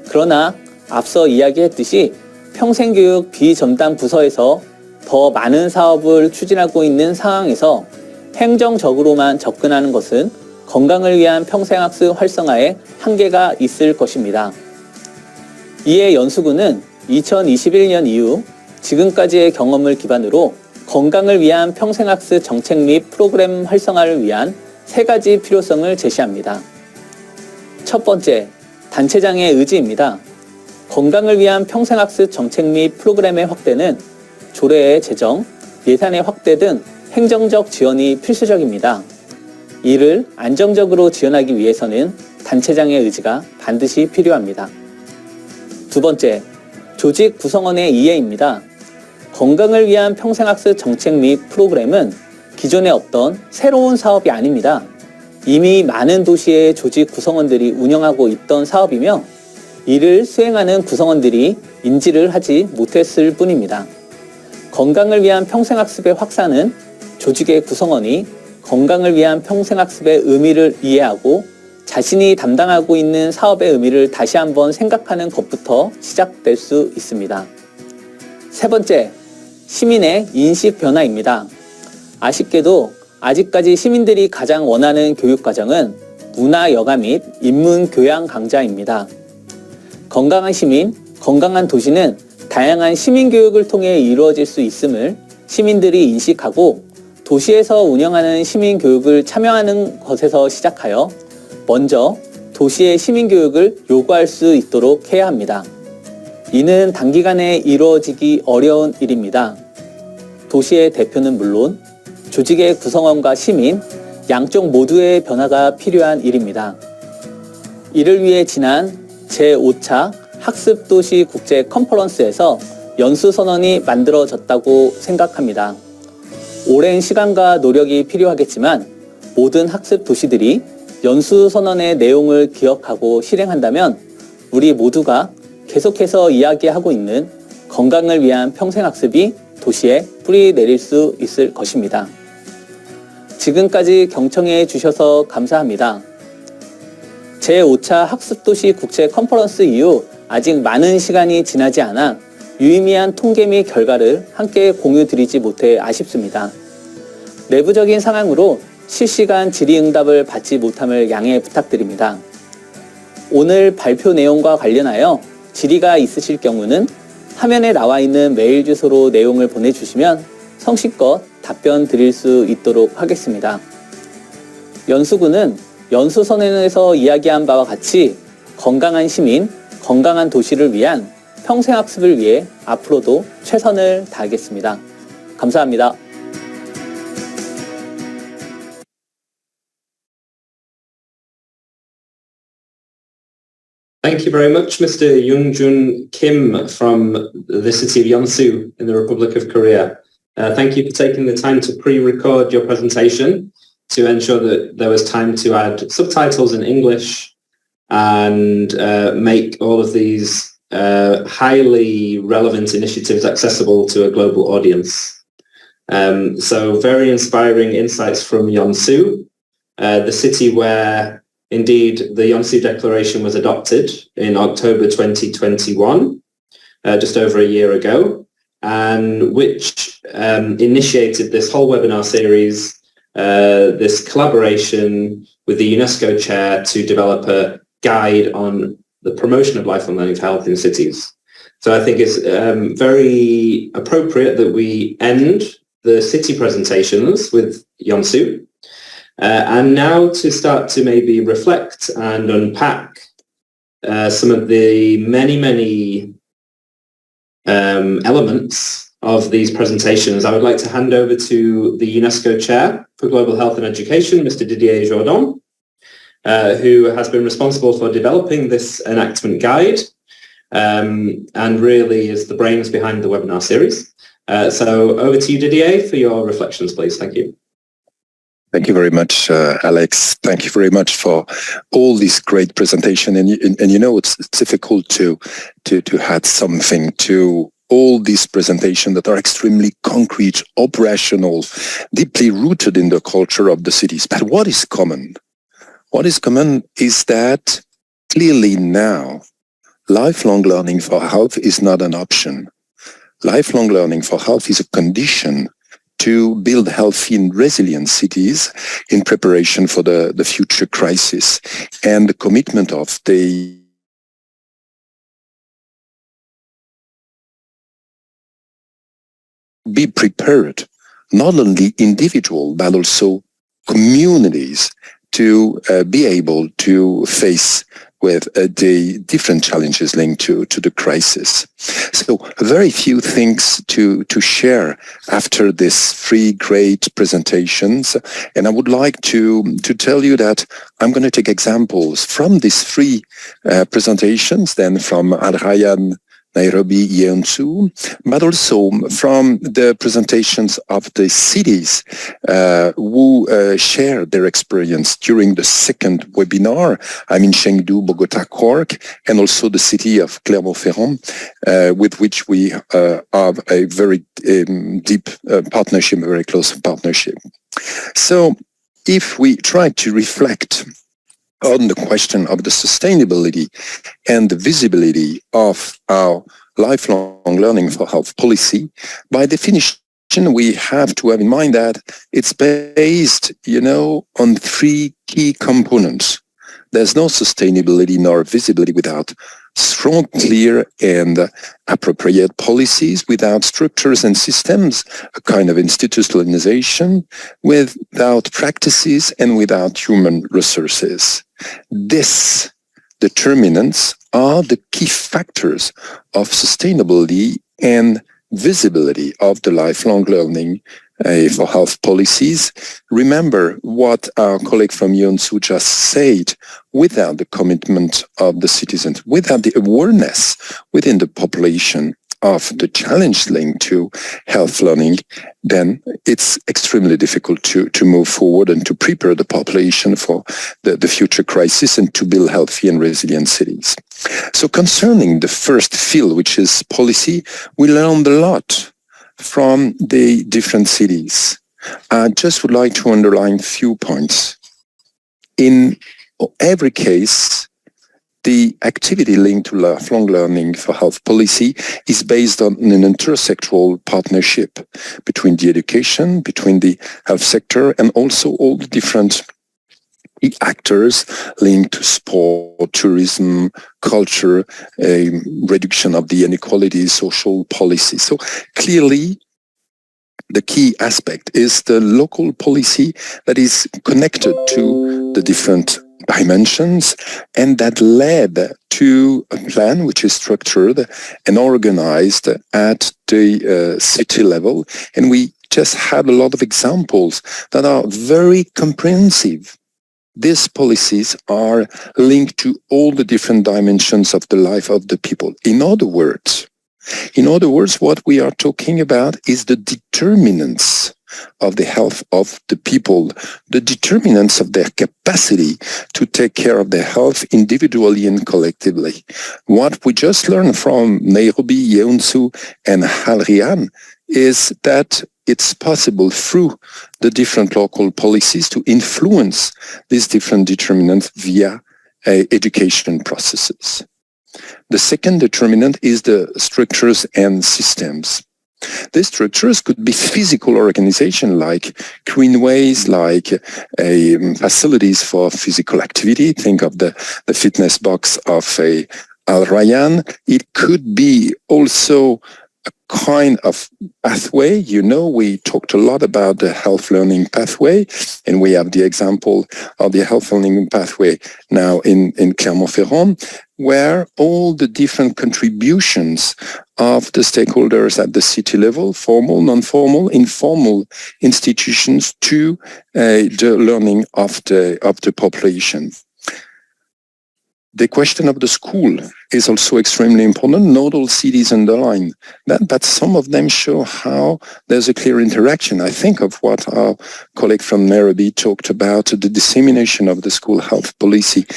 그러나 앞서 이야기했듯이 평생교육 비전담 부서에서 더 많은 사업을 추진하고 있는 상황에서 행정적으로만 접근하는 것은 건강을 위한 평생학습 활성화에 한계가 있을 것입니다. 이에 연수구는 2021년 이후 지금까지의 경험을 기반으로 건강을 위한 평생학습 정책 및 프로그램 활성화를 위한 3가지 필요성을 제시합니다. 첫 번째, 단체장의 의지입니다. 건강을 위한 평생학습 정책 및 프로그램의 확대는 조례의 제정, 예산의 확대 등 행정적 지원이 필수적입니다. 이를 안정적으로 지원하기 위해서는 단체장의 의지가 반드시 필요합니다. 두 번째, 조직 구성원의 이해입니다. 건강을 위한 평생학습 정책 및 프로그램은 기존에 없던 새로운 사업이 아닙니다. 이미 많은 도시의 조직 구성원들이 운영하고 있던 사업이며 이를 수행하는 구성원들이 인지를 하지 못했을 뿐입니다. 건강을 위한 평생학습의 확산은 조직의 구성원이 건강을 위한 평생학습의 의미를 이해하고 자신이 담당하고 있는 사업의 의미를 다시 한번 생각하는 것부터 시작될 수 있습니다. 세 번째, 시민의 인식 변화입니다. 아쉽게도 아직까지 시민들이 가장 원하는 교육과정은 문화 여가 및 인문 교양 강좌입니다. 건강한 시민, 건강한 도시는 다양한 시민교육을 통해 이루어질 수 있음을 시민들이 인식하고 도시에서 운영하는 시민교육을 참여하는 것에서 시작하여 먼저 도시의 시민교육을 요구할 수 있도록 해야 합니다. 이는 단기간에 이루어지기 어려운 일입니다. 도시의 대표는 물론 조직의 구성원과 시민, 양쪽 모두의 변화가 필요한 일입니다. 이를 위해 지난 제5차 학습도시 국제 컨퍼런스에서 연수선언이 만들어졌다고 생각합니다. 오랜 시간과 노력이 필요하겠지만 모든 학습 도시들이 연수선언의 내용을 기억하고 실행한다면 우리 모두가 계속해서 이야기하고 있는 건강을 위한 평생학습이 도시에 뿌리 내릴 수 있을 것입니다. 지금까지 경청해 주셔서 감사합니다. 제5차 학습도시 국제 컨퍼런스 이후 아직 많은 시간이 지나지 않아 유의미한 통계 및 결과를 함께 공유드리지 못해 아쉽습니다. 내부적인 상황으로 실시간 질의응답을 받지 못함을 양해 부탁드립니다. 오늘 발표 내용과 관련하여 질의가 있으실 경우는 화면에 나와 있는 메일 주소로 내용을 보내주시면 성실껏 답변 드릴 수 있도록 하겠습니다. 연수구는 연수선언에서 이야기한 바와 같이 건강한 시민, 건강한 도시를 위한 평생학습을 위해 앞으로도 최선을 다하겠습니다. 감사합니다. Thank you very much, Mr. Yoongjun Kim from the city of Yeonsu in the Republic of Korea. Thank you for taking the time to pre-record your presentation to ensure that there was time to add subtitles in English and make all of these highly relevant initiatives accessible to a global audience. So very inspiring insights from Yeonsu, the city where indeed the Yeonsu Declaration was adopted in October 2021, just over a year ago, and which initiated this whole webinar series, this collaboration with the UNESCO chair to develop a guide on the promotion of lifelong learning for health in cities. So I think it's very appropriate that we end the city presentations with Yonsu, and now to start to maybe reflect and unpack some of the many elements of these presentations, I would like to hand over to the UNESCO Chair for Global Health and Education, Mr. Didier Jourdan, who has been responsible for developing this enactment guide and really is the brains behind the webinar series. So over to you, Didier, for your reflections, please. Thank you. Thank you very much, Alex. Thank you very much for all this great presentation. And you know, it's difficult to add something to all these presentations that are extremely concrete, operational, deeply rooted in the culture of the cities. But what is common? What is common is that clearly now, lifelong learning for health is not an option. Lifelong learning for health is a condition to build healthy and resilient cities in preparation for the future crisis. And the commitment of the be prepared, not only individual, but also communities to be able to face with the different challenges linked to the crisis. So very few things to share after these three great presentations. And I would like to tell you that I'm going to take examples from these three presentations, then from Al Rayyan, Nairobi, Yeonsu, but also from the presentations of the cities who shared their experience during the second webinar. I'm in Chengdu, Bogota, Cork, and also the city of Clermont-Ferrand, with which we have a very deep partnership, a very close partnership. So if we try to reflect on the question of the sustainability and the visibility of our lifelong learning for health policy, by definition, we have to have in mind that it's based, on three key components. There's no sustainability nor visibility without strong, clear, and appropriate policies, without structures and systems, a kind of institutionalization, without practices, and without human resources. These determinants are the key factors of sustainability and visibility of the lifelong learning for health policies. Remember what our colleague from UNICESS just said: without the commitment of the citizens, without the awareness within the population of the challenge linked to health learning, then it's extremely difficult to move forward and to prepare the population for the future crisis and to build healthy and resilient cities. So concerning the first field, which is policy, we learned a lot from the different cities. I just would like to underline a few points. In every case, the activity linked to lifelong learning for health policy is based on an intersectoral partnership between the education, between the health sector, and also all the different actors linked to sport, tourism, culture, reduction of the inequality, social policy. So clearly, the key aspect is the local policy that is connected to the different dimensions, and that led to a plan which is structured and organized at the city level. And we just had a lot of examples that are very comprehensive. These policies are linked to all the different dimensions of the life of the people. In other words, what we are talking about is the determinants of the health of the people, the determinants of their capacity to take care of their health individually and collectively. What we just learned from Nairobi, Yeonsu, and Al Rayyan is that it's possible through the different local policies to influence these different determinants via education processes. The second determinant is the structures and systems. These structures could be physical organization like greenways, like facilities for physical activity. Think of the fitness box of Al Rayyan. It could be also a kind of pathway. You know, we talked a lot about the health learning pathway, and we have the example of the health learning pathway now in Clermont-Ferrand, where all the different contributions of the stakeholders at the city level, formal, non-formal, informal institutions to the learning of the population. The question of the school is also extremely important. Not all cities underline that, but some of them show how there's a clear interaction. I think of what our colleague from Nairobi talked about, the dissemination of the school health policy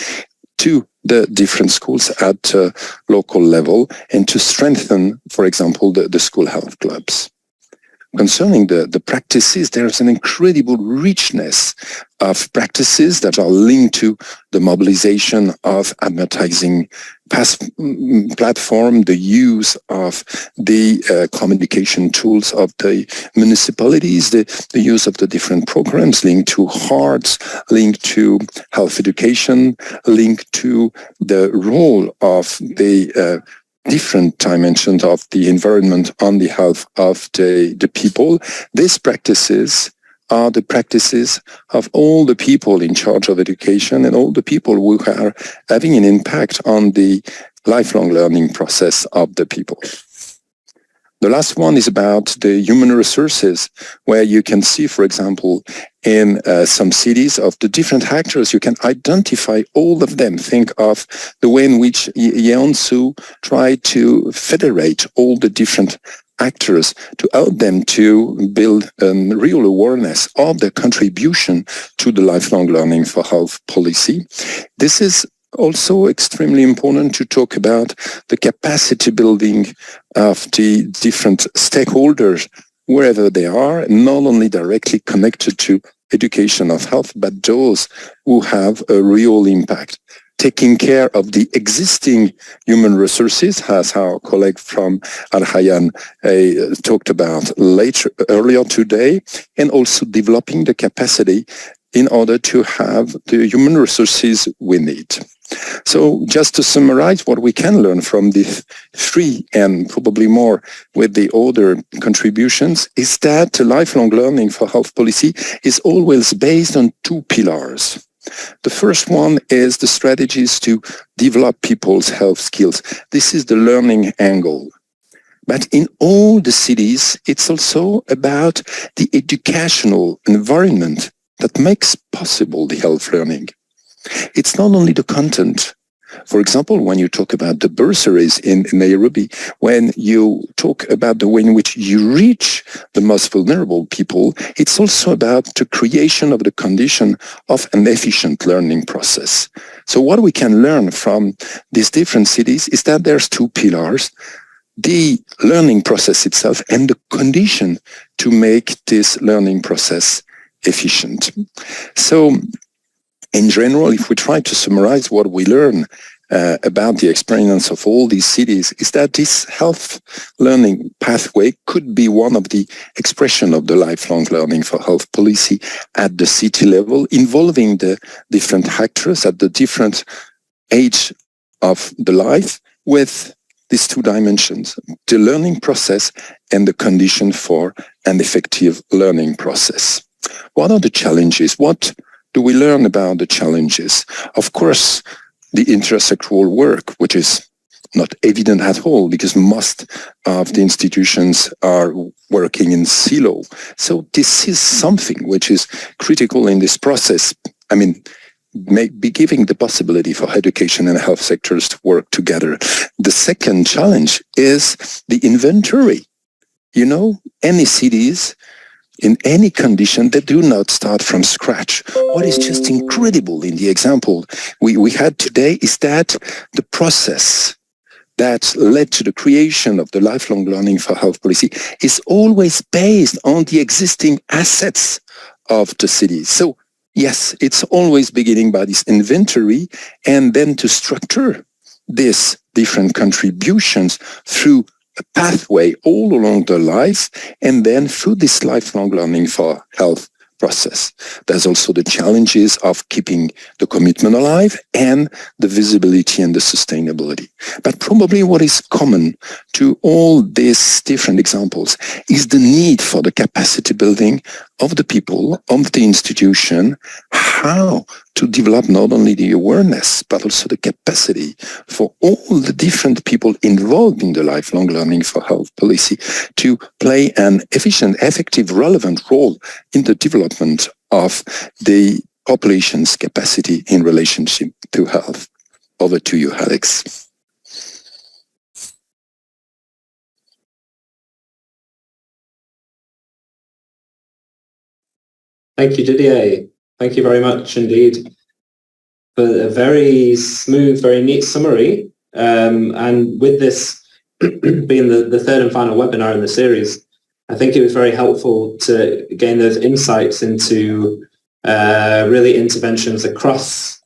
to the different schools at local level, and to strengthen, for example, the school health clubs. Concerning the practices, there's an incredible richness of practices that are linked to the mobilization of advertising platform, the use of the communication tools of the municipalities, the use of the different programs linked to hearts, linked to health education, linked to the role of the different dimensions of the environment on the health of the people. These practices are the practices of all the people in charge of education and all the people who are having an impact on the lifelong learning process of the people. The last one is about the human resources, where you can see, for example, in some cities of the different actors, you can identify all of them. Think of the way in which Yeonsu tried to federate all the different actors to help them to build a real awareness of their contribution to the lifelong learning for health policy. This is also extremely important to talk about the capacity building of the different stakeholders wherever they are, not only directly connected to education of health, but those who have a real impact. Taking care of the existing human resources, as our colleague from Al Hayyan talked about earlier today, and also developing the capacity in order to have the human resources we need. So just to summarize what we can learn from these three and probably more with the other contributions is that lifelong learning for health policy is always based on two pillars. The first one is the strategies to develop people's health skills. This is the learning angle. But in all the cities, it's also about the educational environment that makes possible the health learning. It's not only the content. For example, when you talk about the bursaries in Nairobi, when you talk about the way in which you reach the most vulnerable people, it's also about the creation of the condition of an efficient learning process. So what we can learn from these different cities is that there's two pillars: the learning process itself and the condition to make this learning process efficient. So in general, if we try to summarize what we learn about the experience of all these cities, is that this health learning pathway could be one of the expression of the lifelong learning for health policy at the city level, involving the different actors at the different age of the life with these two dimensions, the learning process and the condition for an effective learning process. What are the challenges? What do we learn about the challenges? Of course, the intersectoral work, which is not evident at all because most of the institutions are working in silo. So this is something which is critical in this process. I mean, be giving the possibility for education and health sectors to work together. The second challenge is the inventory. You know, any cities in any condition, they do not start from scratch. What is just incredible in the example we had today is that the process that led to the creation of the lifelong learning for health policy is always based on the existing assets of the city. So yes, it's always beginning by this inventory and then to structure these different contributions through a pathway all along their lives, and then through this lifelong learning for health process. There's also the challenges of keeping the commitment alive and the visibility and the sustainability. But probably what is common to all these different examples is the need for the capacity building of the people, of the institution, how to develop not only the awareness, but also the capacity for all the different people involved in the lifelong learning for health policy to play an efficient, effective, relevant role in the development of the population's capacity in relationship to health. Over to you, Alex. Thank you, Didier. Thank you very much indeed for a very smooth, very neat summary. And with this being the third and final webinar in the series, I think it was very helpful to gain those insights into really interventions across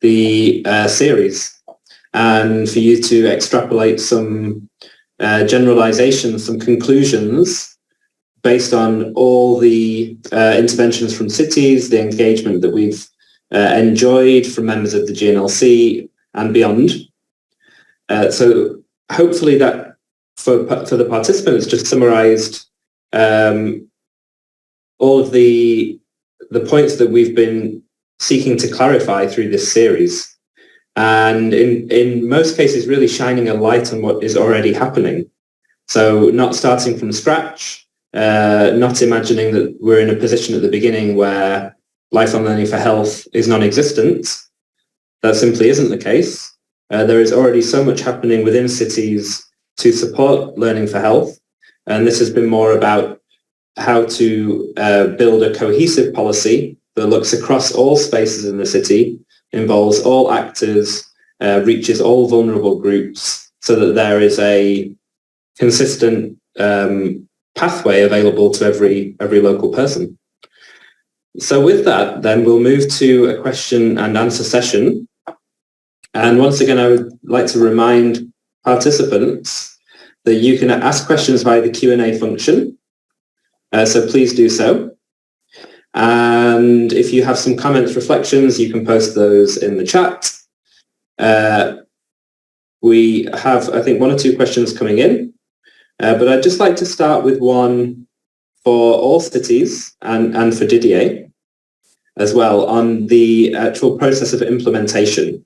the series, and for you to extrapolate some generalizations, some conclusions based on all the interventions from cities, the engagement that we've enjoyed from members of the GNLC and beyond. So hopefully that for the participants just summarized all of the points that we've been seeking to clarify through this series. And in most cases, really shining a light on what is already happening. So not starting from scratch, not imagining that we're in a position at the beginning where lifelong learning for health is non-existent. That simply isn't the case. There is already so much happening within cities to support learning for health. And this has been more about how to build a cohesive policy that looks across all spaces in the city, involves all actors, reaches all vulnerable groups, so that there is a consistent pathway available to every local person. So with that, then we'll move to a question and answer session. And once again, I would like to remind participants that you can ask questions via the Q&A function. So please do so. And if you have some comments, reflections, you can post those in the chat. We have, I think, one or two questions coming in. But I'd just like to start with one for all cities and for Didier as well on the actual process of implementation.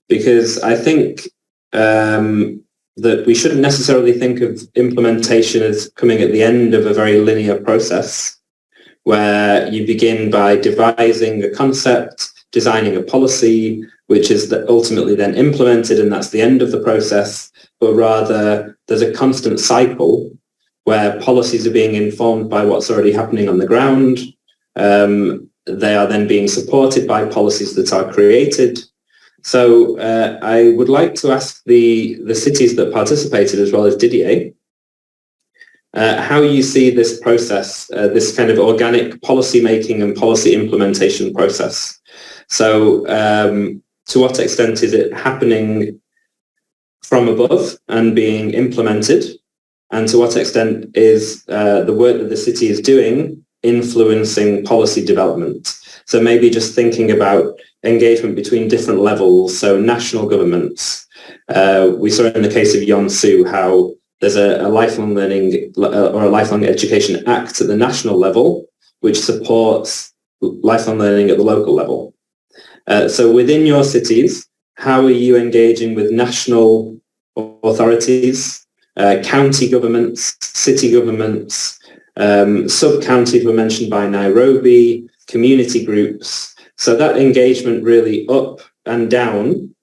Because I think that we shouldn't necessarily think of implementation as coming at the end of a very linear process where you begin by devising a concept, designing a policy, which is ultimately then implemented, and that's the end of the process. But rather, there's a constant cycle where policies are being informed by what's already happening on the ground. They are then being supported by policies that are created. So I would like to ask the cities that participated, as well as Didier, how you see this process, this kind of organic policy making and policy implementation process. So to what extent is it happening from above and being implemented? And to what extent is the work that the city is doing influencing policy development? So maybe just thinking about engagement between different levels, so national governments. We saw in the case of Yonsu how there's a lifelong learning or a lifelong education act at the national level, which supports lifelong learning at the local level. So within your cities, how are you engaging with national authorities, county governments, city governments, sub-counties were mentioned by Nairobi, community groups? So that engagement really up and down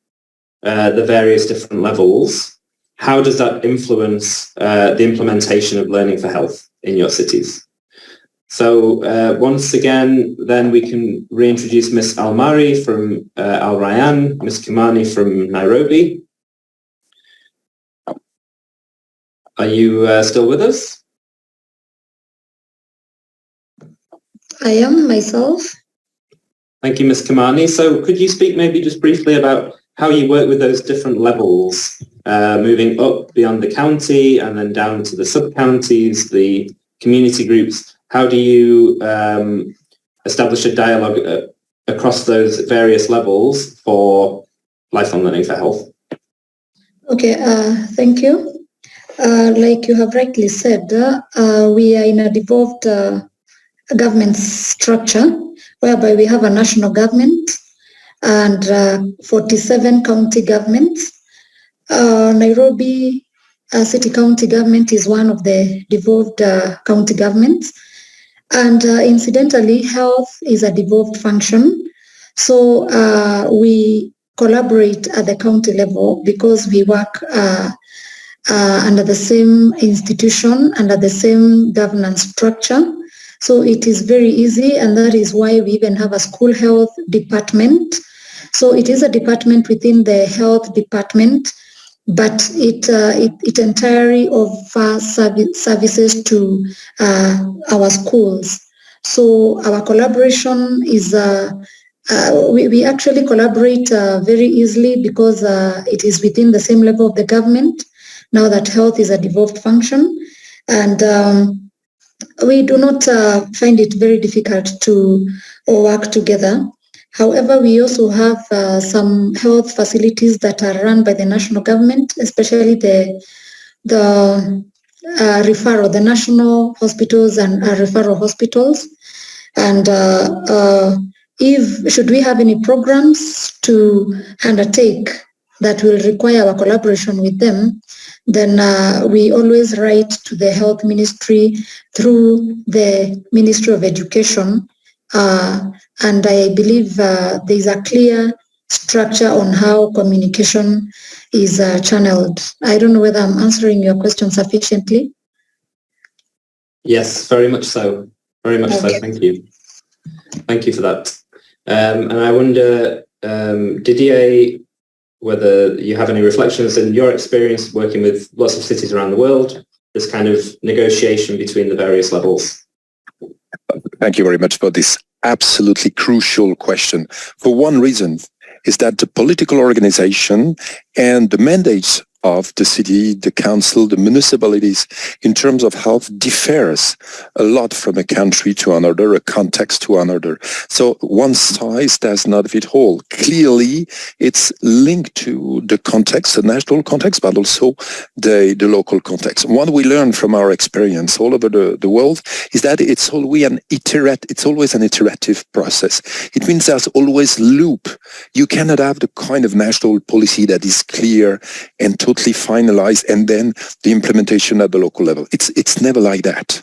the various different levels, how does that influence the implementation of learning for health in your cities? So once again, then we can reintroduce Ms. Almari from Al Rayyan, Ms. Kimani from Nairobi. Are you still with us? I am myself. Thank you, Ms. Kimani. So could you speak maybe just briefly about how you work with those different levels, moving up beyond the county and then down to the sub-counties, the community groups? How do you establish a dialogue across those various levels for lifelong learning for health? Okay, thank you. Like you have rightly said, we are in a devolved government structure whereby we have a national government and 47 county governments. Nairobi City County Government is one of the devolved county governments. And incidentally, health is a devolved function. So we collaborate at the county level because we work under the same institution, under the same governance structure. So it is very easy, and that is why we even have a school health department. So it is a department within the health department, but it entirely offers services to our schools. So our collaboration is, we actually collaborate very easily because it is within the same level of the government, now that health is a devolved function. And we do not find it very difficult to work together. However, we also have some health facilities that are run by the national government, especially the referral, the national hospitals and referral hospitals. And should we have any programs to undertake that will require our collaboration with them, then we always write to the health ministry through the Ministry of Education. And I believe there is a clear structure on how communication is channeled. I don't know whether I'm answering your question sufficiently. Yes, very much so. Very much so. Thank you. Thank you for that. And I wonder, Didier, whether you have any reflections in your experience working with lots of cities around the world, this kind of negotiation between the various levels. Thank you very much for this absolutely crucial question. For one reason is that the political organization and the mandates of the city, the council, the municipalities in terms of health differs a lot from a country to another, a context to another. So one size does not fit all. Clearly, it's linked to the context, the national context, but also the local context. What we learn from our experience all over the world is that it's always an iterative process. It means there's always loop. You cannot have the kind of national policy that is clear and totally finalized and then the implementation at the local level. It's never like that.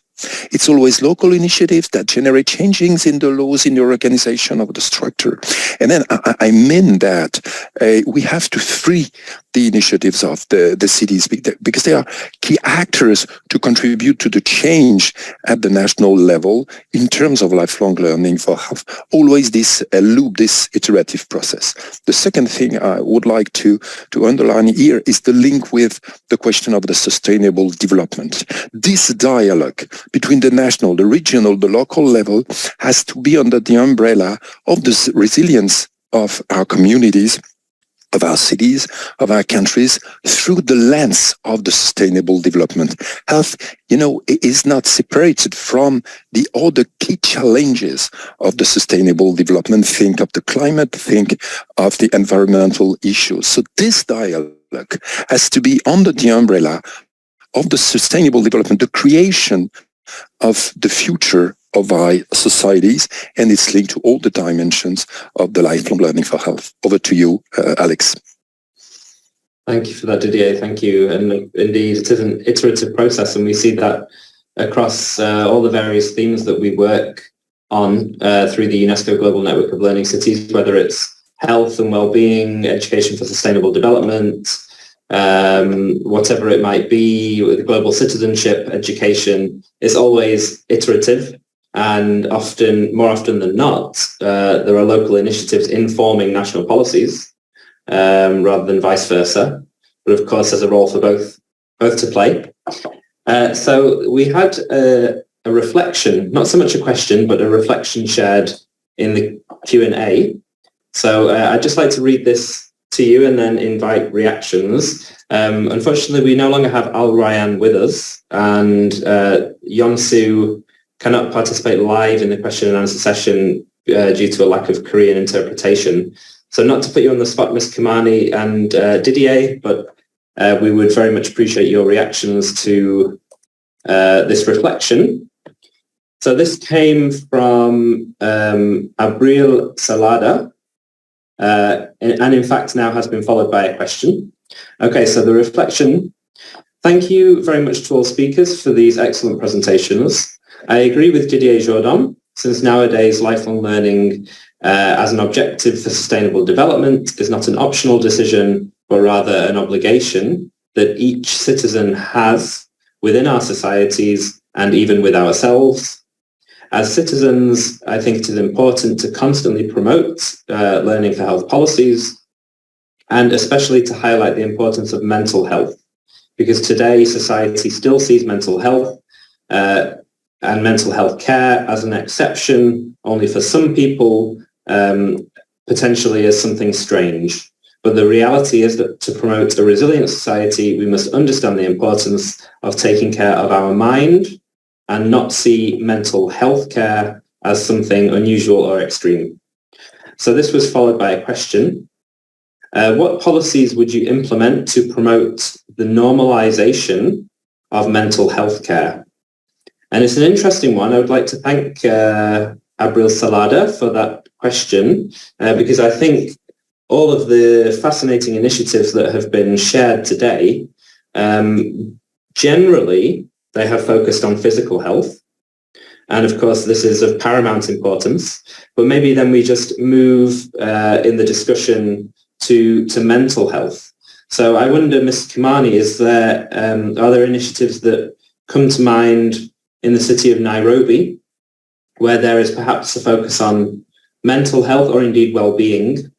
It's always local initiatives that generate changes in the laws, in the organization of the structure. And then I mean that we have to free the initiatives of the cities because they are key actors to contribute to the change at the national level in terms of lifelong learning for health. Always this loop, this iterative process. The second thing I would like to underline here is the link with the question of the sustainable development. This dialogue between the national, the regional, the local level has to be under the umbrella of the resilience of our communities, of our cities, of our countries, through the lens of the sustainable development. Health, is not separated from the other key challenges of the sustainable development. Think of the climate, think of the environmental issues. So this dialogue has to be under the umbrella of the sustainable development, the creation of the future of our societies, and it's linked to all the dimensions of the lifelong learning for health. Over to you, Alex. Thank you for that, Didier. Thank you. And indeed, it is an iterative process, and we see that across all the various themes that we work on through the UNESCO Global Network of Learning Cities, whether it's health and well-being, education for sustainable development, whatever it might be, with global citizenship, education, is always iterative. And more often than not, there are local initiatives informing national policies rather than vice versa. But of course, there's a role for both to play. So we had a reflection, not so much a question, but a reflection shared in the Q&A. So I'd just like to read this to you and then invite reactions. Unfortunately, we no longer have Al Ryan with us, and Yonsu cannot participate live in the question and answer session due to a lack of Korean interpretation. So not to put you on the spot, Ms. Kimani and Didier, but we would very much appreciate your reactions to this reflection. So this came from Abril Salada, and in fact now has been followed by a question. Okay, so the reflection: thank you very much to all speakers for these excellent presentations. I agree with Didier Jourdan, since nowadays lifelong learning as an objective for sustainable development is not an optional decision, but rather an obligation that each citizen has within our societies and even with ourselves. As citizens, I think it is important to constantly promote learning for health policies, and especially to highlight the importance of mental health, because today society still sees mental health and mental health care as an exception only for some people, potentially as something strange. But the reality is that to promote a resilient society, we must understand the importance of taking care of our mind and not see mental health care as something unusual or extreme. So this was followed by a question. What policies would you implement to promote the normalization of mental health care? And it's an interesting one. I would like to thank Abril Salada for that question, because I think all of the fascinating initiatives that have been shared today, generally, they have focused on physical health. And of course, this is of paramount importance. But maybe then we just move in the discussion to mental health. So I wonder, Ms. Kimani, are there initiatives that come to mind in the city of Nairobi where there is perhaps a focus on mental health or indeed well-being?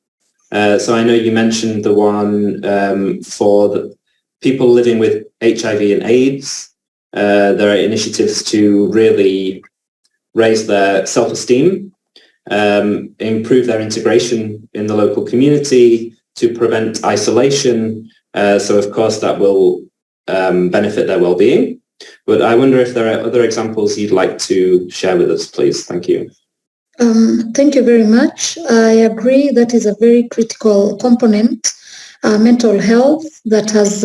So I know you mentioned the one for the people living with HIV and AIDS. There are initiatives to really raise their self-esteem, improve their integration in the local community, to prevent isolation. So of course that will benefit their well-being. But I wonder if there are other examples you'd like to share with us, please. Thank you. Thank you very much. I agree that is a very critical component, mental health, that has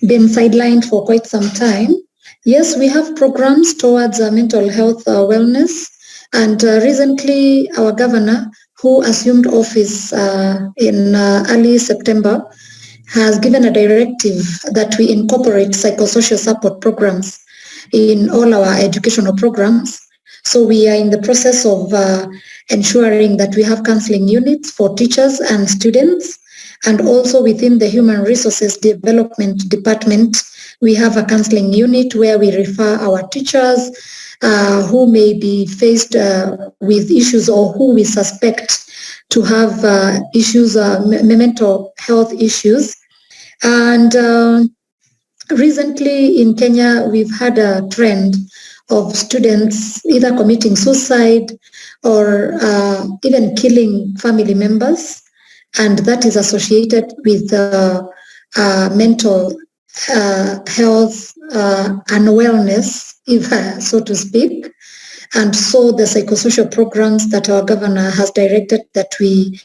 been sidelined for quite some time. Yes, we have programs towards mental health wellness, and recently our governor, who assumed office in early September, has given a directive that we incorporate psychosocial support programs in all our educational programs. So we are in the process of ensuring that we have counseling units for teachers and students. And also within the Human Resources Development Department, we have a counseling unit where we refer our teachers who may be faced with issues or who we suspect to have issues, mental health issues. And recently in Kenya, we've had a trend of students either committing suicide or even killing family members. And that is associated with mental health unwellness, if so to speak. And so the psychosocial programs that our governor has directed that we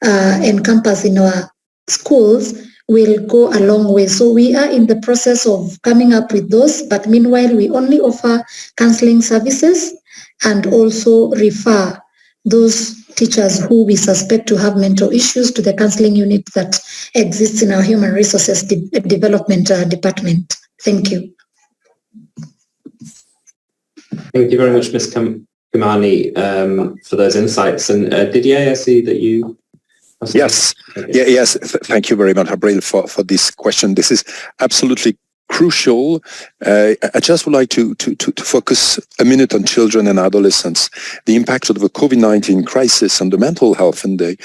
encompass in our schools will go a long way. So we are in the process of coming up with those, but meanwhile we only offer counseling services and also refer those teachers who we suspect to have mental issues to the counseling unit that exists in our Human Resources Development Department. Thank you. Thank you very much, Ms. Kimani, for those insights. And Didier, I see that you... Yes, yes. Thank you very much, Abril, for this question. This is absolutely crucial. I just would like to focus a minute on children and adolescents. The impact of the COVID-19 crisis on the mental health and the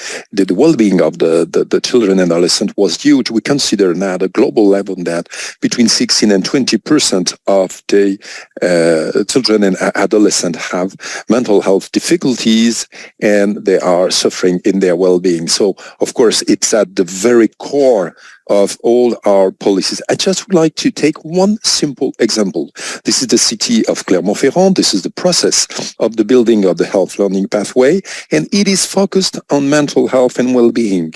well-being of the children and adolescents was huge. We consider now at a global level that between 16 and 20% of the children and adolescents have mental health difficulties, and they are suffering in their well-being. So, of course, it's at the very core of all our policies. I just would like to take one simple example. This is the city of Clermont-Ferrand. This is the process of the building of the health learning pathway, and it is focused on mental health and well-being.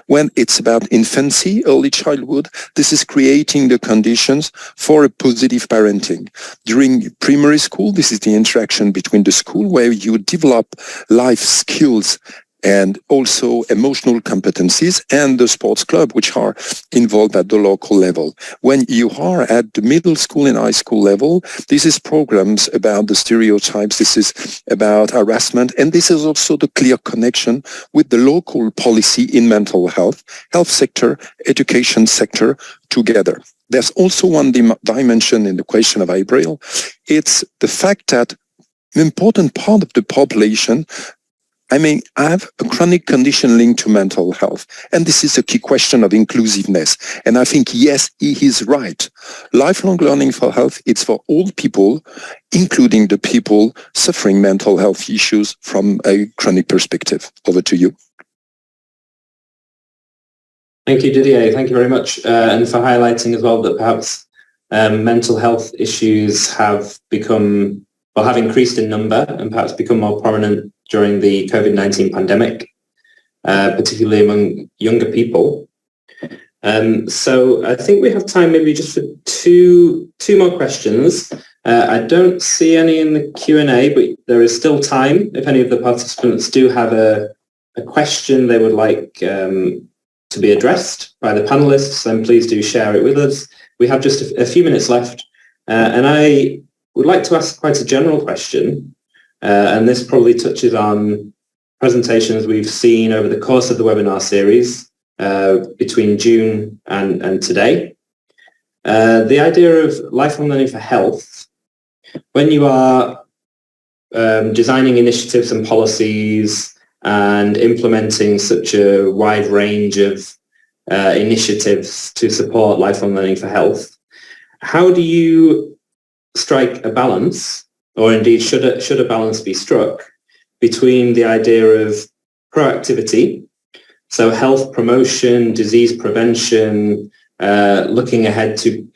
When it's about infancy, early childhood, this is creating the conditions for a positive parenting. During primary school, this is the interaction between the school where you develop life skills and also emotional competencies, and the sports club, which are involved at the local level. When you are at the middle school and high school level, this is programs about the stereotypes, this is about harassment, and this is also the clear connection with the local policy in mental health sector, education sector together. There's also one dimension in the question of April. It's the fact that an important part of the population have a chronic condition linked to mental health. And this is a key question of inclusiveness. And I think, yes, he is right. Lifelong learning for health, it's for all people, including the people suffering mental health issues from a chronic perspective. Over to you. Thank you, Didier. Thank you very much. And for highlighting as well that perhaps mental health issues have become, or have increased in number and perhaps become more prominent during the COVID-19 pandemic, particularly among younger people. So I think we have time maybe just for two more questions. I don't see any in the Q&A, but there is still time. If any of the participants do have a question they would like to be addressed by the panelists, then please do share it with us. We have just a few minutes left, and I would like to ask quite a general question. And this probably touches on presentations we've seen over the course of the webinar series between June and today. The idea of lifelong learning for health, when you are designing initiatives and policies and implementing such a wide range of initiatives to support lifelong learning for health, how do you strike a balance, or indeed should a balance be struck, between the idea of proactivity, so health promotion, disease prevention, looking ahead to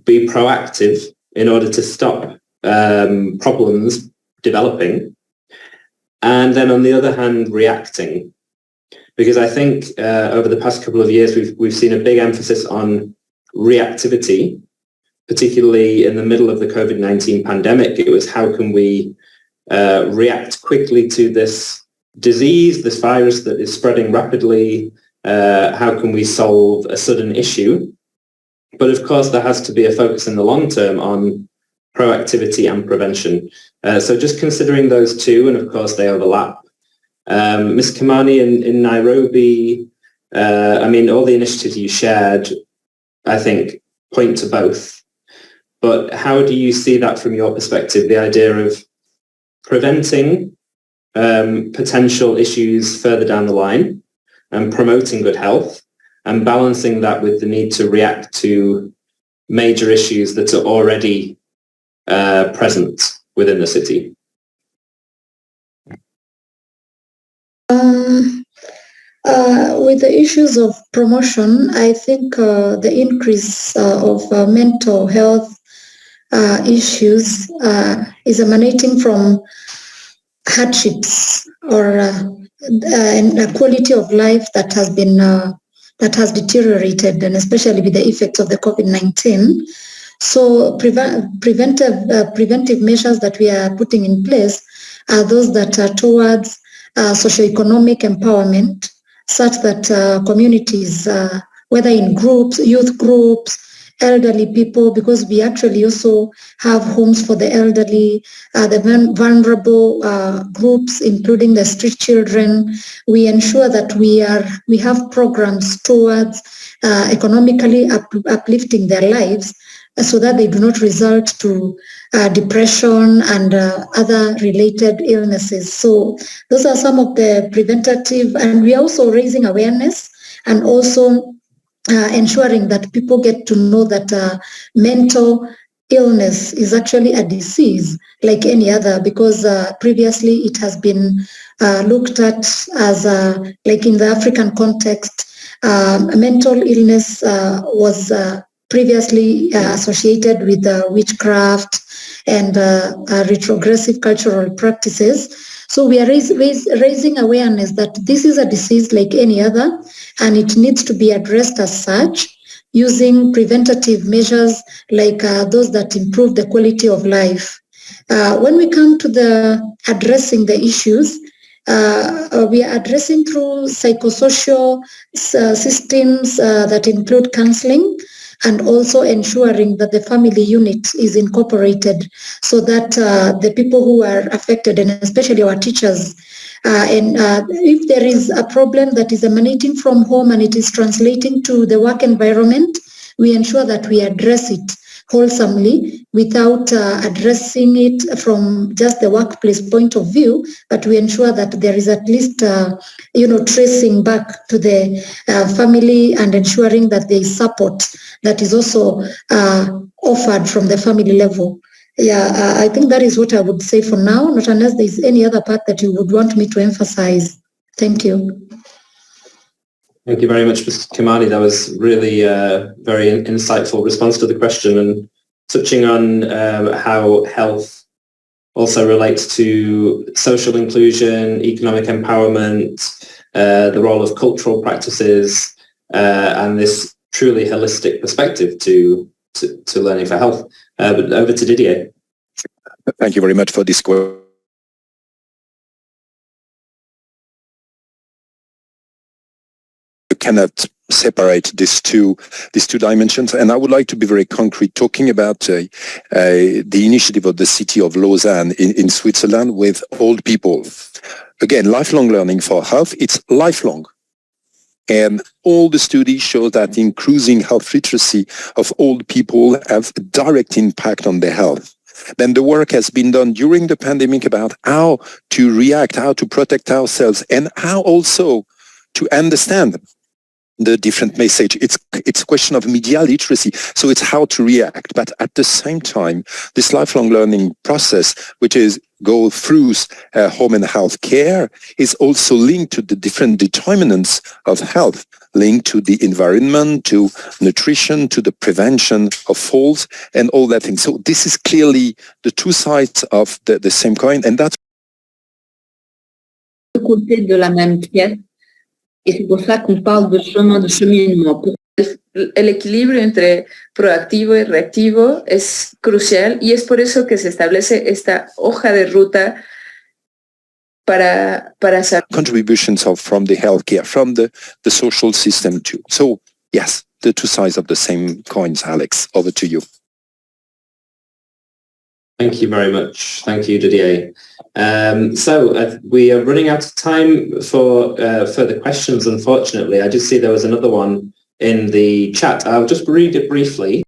be proactive in order to stop problems developing, and then on the other hand reacting? Because I think over the past couple of years we've seen a big emphasis on reactivity, particularly in the middle of the COVID-19 pandemic. It was how can we react quickly to this disease, this virus that is spreading rapidly? How can we solve a sudden issue? But of course, there has to be a focus in the long term on proactivity and prevention. So just considering those two, and of course they overlap. Ms. Kimani in Nairobi, all the initiatives you shared, I think, point to both. But how do you see that from your perspective, the idea of preventing potential issues further down the line and promoting good health, and balancing that with the need to react to major issues that are already present within the city? With the issues of promotion, I think the increase of mental health issues is emanating from hardships or a quality of life that has been that has deteriorated, and especially with the effects of the COVID-19. So preventive measures that we are putting in place are those that are towards socioeconomic empowerment, such that communities, whether in groups, youth groups, elderly people, because we actually also have homes for the elderly, the vulnerable groups, including the street children. We ensure that we have programs towards economically uplifting their lives, so that they do not result to depression and other related illnesses. So those are some of the preventative, and we are also raising awareness and also ensuring that people get to know that mental illness is actually a disease like any other, because previously it has been looked at as, like in the African context, mental illness was previously associated with witchcraft and retrogressive cultural practices. So we are raising awareness that this is a disease like any other, and it needs to be addressed as such, using preventative measures like those that improve the quality of life. When we come to the addressing the issues, we are addressing through psychosocial systems that include counseling, and also ensuring that the family unit is incorporated so that the people who are affected, and especially our teachers, and if there is a problem that is emanating from home and it is translating to the work environment, we ensure that we address it wholesomely without addressing it from just the workplace point of view, but we ensure that there is at least, tracing back to the family and ensuring that there is support that is also offered from the family level. Yeah, I think that is what I would say for now, not unless there is any other part that you would want me to emphasize. Thank you. Thank you very much, Ms. Kimani. That was really a very insightful response to the question, and touching on how health also relates to social inclusion, economic empowerment, the role of cultural practices, and this truly holistic perspective to learning for health. But over to Didier. Thank you very much for this question. You cannot separate these two dimensions, and I would like to be very concrete, talking about the initiative of the city of Lausanne in Switzerland with old people. Again, lifelong learning for health, it's lifelong. And all the studies show that increasing health literacy of old people have a direct impact on their health. Then the work has been done during the pandemic about how to react, how to protect ourselves, and how also to understand the different message. It's a question of media literacy, so it's how to react. But at the same time, this lifelong learning process, which is go through home and health care, is also linked to the different determinants of health, linked to the environment, to nutrition, to the prevention of falls, and all that thing. So this is clearly the two sides of the same coin, and that's côté de la même pièce. Et c'est pour ça qu'on parle de chemin de cheminement. El equilibrio entre proactivo y reactivo es crucial, y es por eso que se establece esta hoja de ruta para contributions from the healthcare, from the social system too. So yes, the two sides of the same coins. Alex, over to you. Thank you very much. Thank you, Didier. So we are running out of time for further questions, unfortunately. I just see there was another one in the chat. I'll just read it briefly.